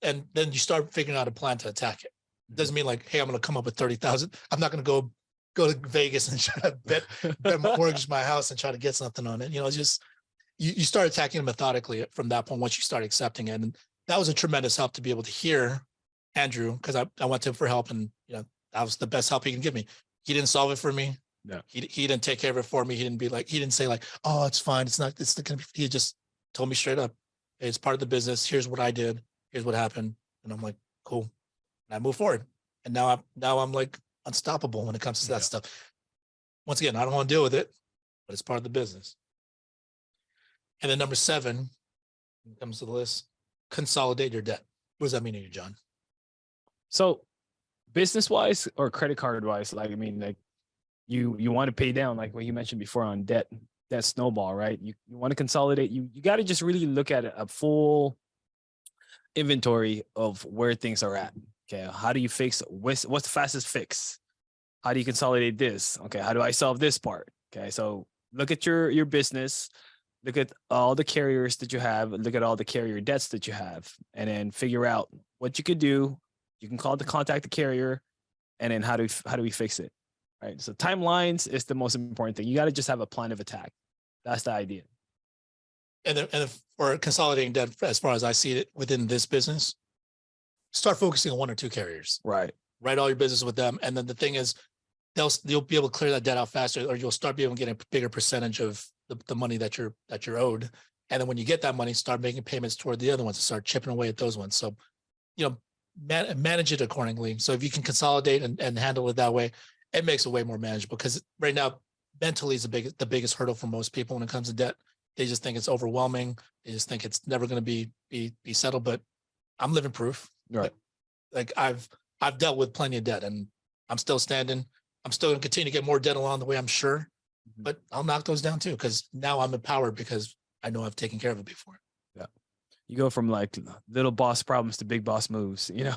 And then you start figuring out a plan to attack it. It doesn't mean like, hey, I'm going to come up with 30,000. I'm not going to go to Vegas and try to bet mortgage my house and try to get something on it. You know, it's just, you start attacking it methodically from that point, once you start accepting it. And that was a tremendous help to be able to hear Andrew, because I went to him for help, and you know, that was the best help he can give me. He didn't solve it for me. Yeah. He didn't take care of it for me. He didn't say like, oh, it's fine. It's not going to be, he just told me straight up, hey, it's part of the business. Here's what I did. Here's what happened. And I'm like, cool. And I move forward. And now I'm like unstoppable when it comes to that stuff. Once again, I don't want to deal with it, but it's part of the business. And then number 7, when it comes to the list, consolidate your debt. What does that mean to you, John? So business wise or credit card wise, like, I mean, like you want to pay down, like what you mentioned before on debt, that snowball, right? You want to consolidate, you got to just really look at a full inventory of where things are at. Okay. How do you fix what's the fastest fix? How do you consolidate this? Okay. How do I solve this part? Okay, so look at your business, look at all the carriers that you have, look at all the carrier debts that you have, and then figure out what you could do. You can contact the carrier, and then how do we fix it? Right. So timelines is the most important thing. You got to just have a plan of attack. That's the idea. And for consolidating debt, as far as I see it within this business, start focusing on one or two carriers. Right. Write all your business with them. And then the thing is, you'll be able to clear that debt out faster, or you'll start being able to get a bigger percentage of the money that you're owed. And then when you get that money, start making payments toward the other ones and start chipping away at those ones. So, manage it accordingly. So if you can consolidate and handle it that way, it makes it way more manageable, because right now mentally is the biggest hurdle for most people when it comes to debt. They just think it's overwhelming. They just think it's never going to be settled. But I'm living proof. Right. Like I've dealt with plenty of debt, and I'm still standing. I'm still going to continue to get more debt along the way, I'm sure, but I'll knock those down too, because now I'm empowered because I know I've taken care of it before. Yeah. You go from like little boss problems to big boss moves, Yeah.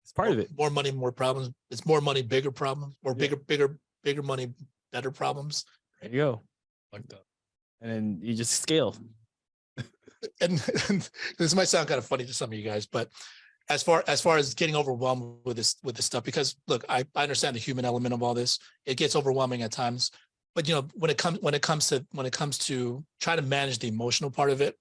It's part of it. More money, more problems. It's more money, bigger problems, or bigger money, better problems. There you go. Like that. And then you just scale. And this might sound kind of funny to some of you guys, but as far as getting overwhelmed with this stuff, because look, I understand the human element of all this. It gets overwhelming at times, but when it comes to try to manage the emotional part of it,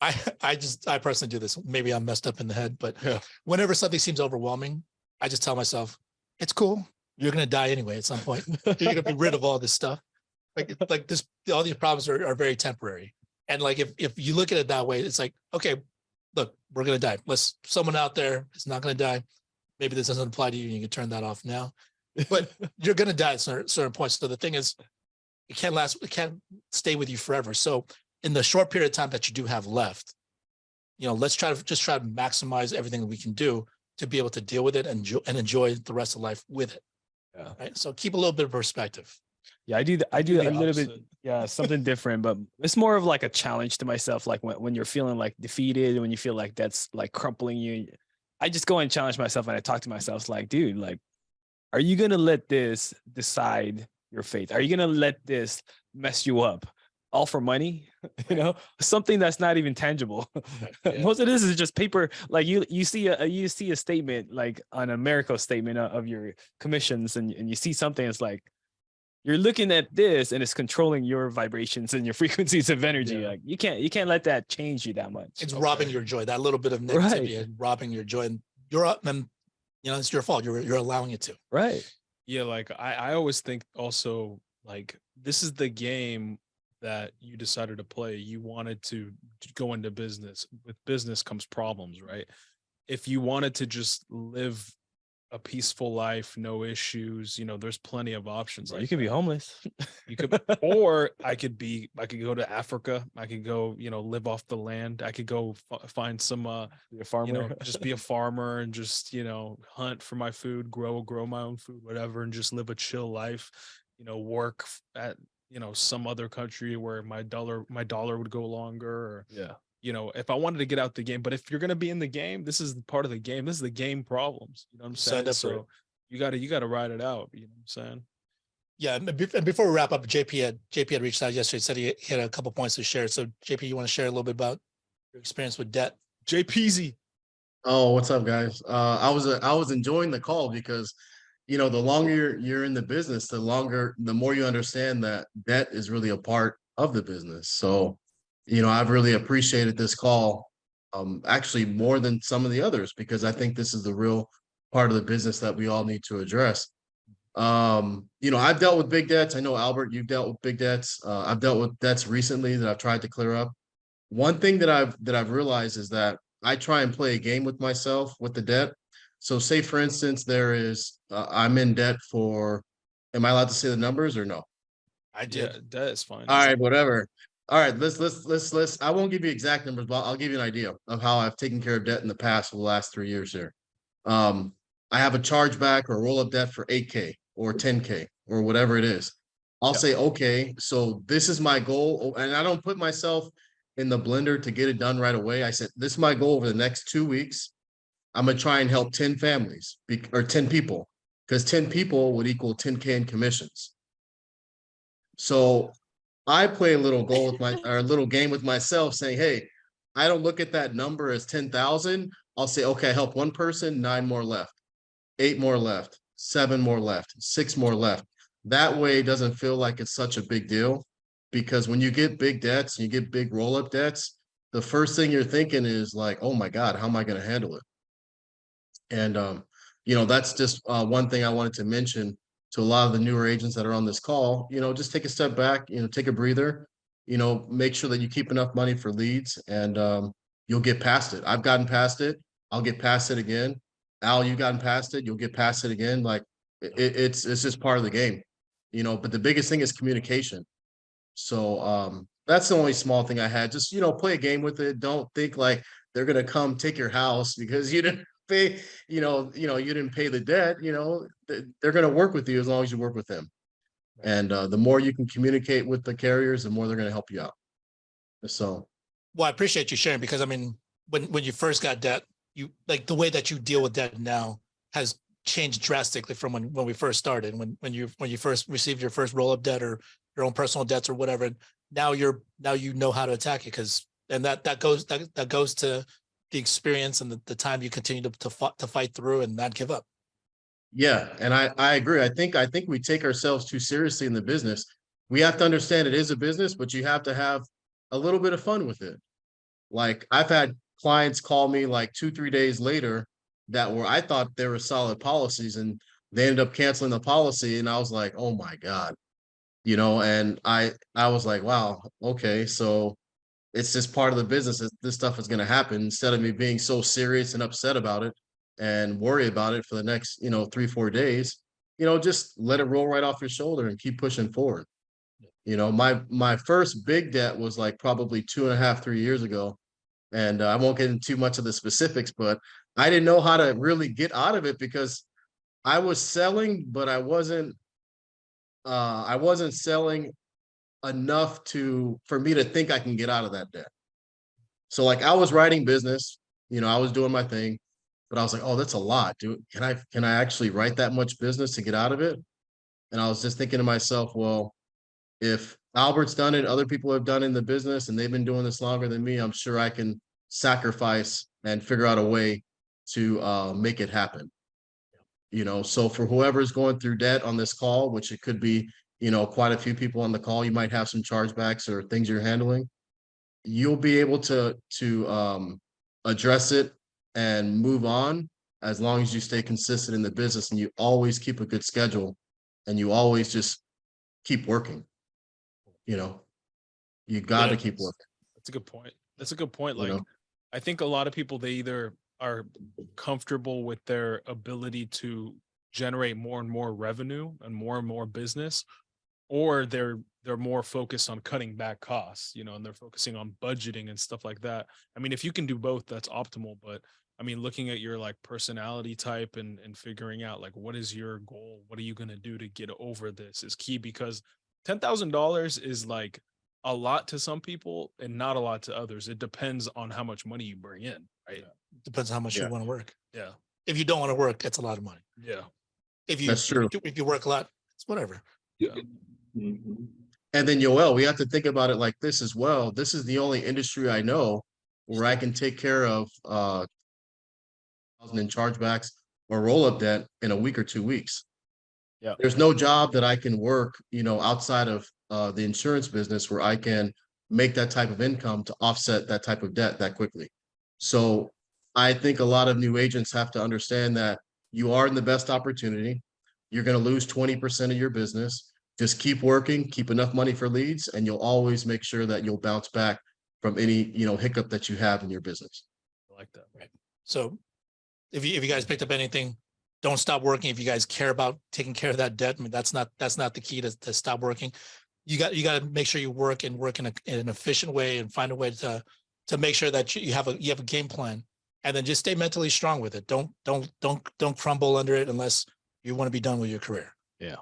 I personally do this. Maybe I'm messed up in the head, but whenever something seems overwhelming, I just tell myself, it's cool. You're going to die anyway at some point. You're going to be rid of all this stuff. Like this, all these problems are very temporary. And like, if you look at it that way, it's like, okay, look, we're going to die. Someone out there is not going to die. Maybe this doesn't apply to you. You can turn that off now, but you're going to die at certain points. So the thing is, it can't stay with you forever. So in the short period of time that you do have left, let's try to maximize everything that we can do to be able to deal with it and enjoy the rest of life with it. Yeah. Right. So keep a little bit of perspective. Yeah, I do a little bit. Yeah, something different, but it's more of like a challenge to myself. Like when you're feeling like defeated, when you feel like that's like crumpling you, I just go and challenge myself, and I talk to myself like, dude, like, are you going to let this decide your fate? Are you going to let this mess you up? All for money, something that's not even tangible. Yeah. Most of this is just paper. Like you see a statement, like an Americo statement of your commissions, and you see something. It's like you're looking at this, and it's controlling your vibrations and your frequencies of energy. Yeah. Like you can't let that change you that much. It's robbing your joy. That little bit of negativity, and robbing your joy, and it's your fault. You're allowing it to. Right. Yeah, like I always think also, like, this is the game that you decided to play. You wanted to go into business. With business comes problems, right? If you wanted to just live a peaceful life, no issues, there's plenty of options. You could be homeless. You could, or I could go to Africa. I could go, live off the land. I could go find some, Be a farmer. just be a farmer and just, hunt for my food, grow my own food, whatever, and just live a chill life. Work at, some other country where my dollar would go longer. Or, if I wanted to get out the game. But if you're going to be in the game, this is part of the game. This is the game problems. You know what I'm saying? So you got to ride it out. You know what I'm saying? Yeah. And before we wrap up, JP had reached out yesterday, said he had a couple points to share. So JP, you want to share a little bit about your experience with debt? JPZ. Oh, what's up, guys? I was enjoying the call because, the longer you're in the business, the more you understand that debt is really a part of the business. So, I've really appreciated this call, actually more than some of the others, because I think this is the real part of the business that we all need to address. I've dealt with big debts. I know, Albert, you've dealt with big debts. I've dealt with debts recently that I've tried to clear up. One thing that I've realized is that I try and play a game with myself with the debt. So say, for instance, there is, I'm in debt for, am I allowed to say the numbers or no? I did. Yeah, that is fine. All right, whatever. All right, let's, I won't give you exact numbers, but I'll give you an idea of how I've taken care of debt in the past for the last 3 years here. I have a chargeback or a roll-up debt for 8K or 10K or whatever it is. I'll say, okay, so this is my goal. And I don't put myself in the blender to get it done right away. I said, this is my goal over the next 2 weeks. I'm going to try and help 10 families or 10 people, because 10 people would equal 10K in commissions. So I play a little goal with my or a little game with myself saying, hey, I don't look at that number as 10,000. I'll say, okay, I help one person, 9 more left, 8 more left, 7 more left, 6 more left. That way it doesn't feel like it's such a big deal because when you get big debts, you get big roll-up debts, the first thing you're thinking is like, oh my God, how am I going to handle it? And that's just one thing I wanted to mention to a lot of the newer agents that are on this call. Just take a step back, take a breather, make sure that you keep enough money for leads, and you'll get past it. I've gotten past it. I'll get past it again. Al, you've gotten past it. You'll get past it again. Like it's just part of the game, but the biggest thing is communication. So that's the only small thing I had. Just play a game with it. Don't think like they're gonna come take your house because you didn't pay, you didn't pay the debt. They're gonna work with you as long as you work with them. And the more you can communicate with the carriers, the more they're gonna help you out. So Well, I appreciate you sharing because I mean, when you first got debt, you like the way that you deal with debt now has changed drastically from when we first started. When you first received your first roll up debt or your own personal debts or whatever. And now you know how to attack it and that goes to the experience and the time you continue to fight through and not give up. yeah, and I agree. I think we take ourselves too seriously in the business. We have to understand it is a business, but you have to have a little bit of fun with it. Like I've had clients call me like 2-3 days later that were I thought they were solid policies and they ended up canceling the policy and I was like, oh my God. And I was like, wow, okay, so it's just part of the business. This stuff is going to happen. Instead of me being so serious and upset about it and worry about it for the next 3-4 days, just let it roll right off your shoulder and keep pushing forward. My first big debt was like probably 2.5-3 years ago, and I won't get into too much of the specifics, but I didn't know how to really get out of it because I was selling, but I wasn't selling enough for me to think I can get out of that debt. So like I was writing business, I was doing my thing, but I was like, oh, that's a lot. Can I actually write that much business to get out of it? And I was just thinking to myself, well, if Albert's done it, other people have done it in the business and they've been doing this longer than me, I'm sure I can sacrifice and figure out a way to make it happen. So for whoever's going through debt on this call, which it could be, quite a few people on the call, you might have some chargebacks or things you're handling. You'll be able to address it and move on as long as you stay consistent in the business and you always keep a good schedule and you always just keep working. You got to keep working. That's a good point. That's a good point. You Like, know? I think a lot of people, they either are comfortable with their ability to generate more and more revenue and more business, or they're more focused on cutting back costs, and they're focusing on budgeting and stuff like that. I mean, if you can do both, that's optimal. But I mean, looking at your like personality type and figuring out like what is your goal, what are you going to do to get over this is key, because $10,000 is like a lot to some people and not a lot to others. It depends on how much money you bring in, right? Depends on how much you want to work. Yeah. If you don't want to work, that's a lot of money. Yeah. That's true. If you work a lot, it's whatever. Yeah. Mm-hmm. And then Yoel, we have to think about it like this as well. This is the only industry I know where I can take care of in chargebacks or roll-up debt in a week or 2 weeks. Yeah. There's no job that I can work, outside of the insurance business where I can make that type of income to offset that type of debt that quickly. So I think a lot of new agents have to understand that you are in the best opportunity. You're going to lose 20% of your business. Just keep working, keep enough money for leads, and you'll always make sure that you'll bounce back from any, hiccup that you have in your business. I like that. Right. So if you guys picked up anything, don't stop working. If you guys care about taking care of that debt, I mean, that's not the key to stop working. You got to make sure you work in an efficient way and find a way to make sure that you have a game plan, and then just stay mentally strong with it. Don't crumble under it unless you want to be done with your career. Yeah.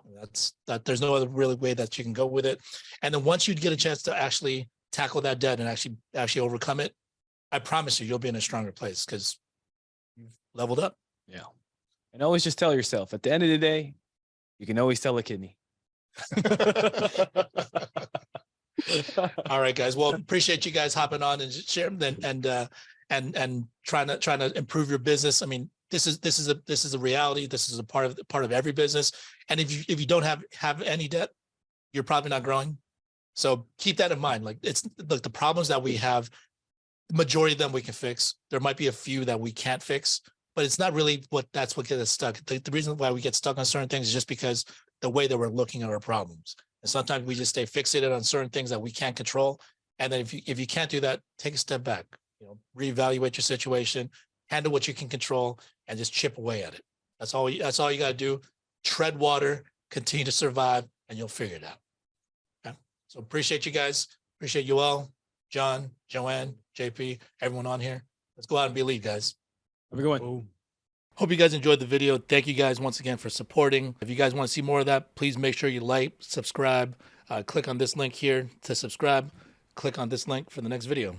There's no other really way that you can go with it. And then once you get a chance to actually tackle that debt and actually overcome it, I promise you'll be in a stronger place because you've leveled up. Yeah. And always just tell yourself at the end of the day, you can always tell a kidney. All right, guys. Well, appreciate you guys hopping on and sharing and trying to improve your business. I mean, this is a reality. This is a part of every business. And if you don't have any debt, you're probably not growing. So keep that in mind. Like the problems that we have, the majority of them we can fix. There might be a few that we can't fix, but it's not really what gets us stuck. The reason why we get stuck on certain things is just because the way that we're looking at our problems. And sometimes we just stay fixated on certain things that we can't control. And then if you can't do that, take a step back, reevaluate your situation, handle what you can control, and just chip away at it. That's all you got to do. Tread water, continue to survive, and you'll figure it out. Okay. So appreciate you guys. Appreciate Yoel, John, Joanne, JP, everyone on here. Let's go out and be elite, guys. Have a good one. Hope you guys enjoyed the video. Thank you guys once again for supporting. If you guys want to see more of that, please make sure you like, subscribe, click on this link here to subscribe, click on this link for the next video.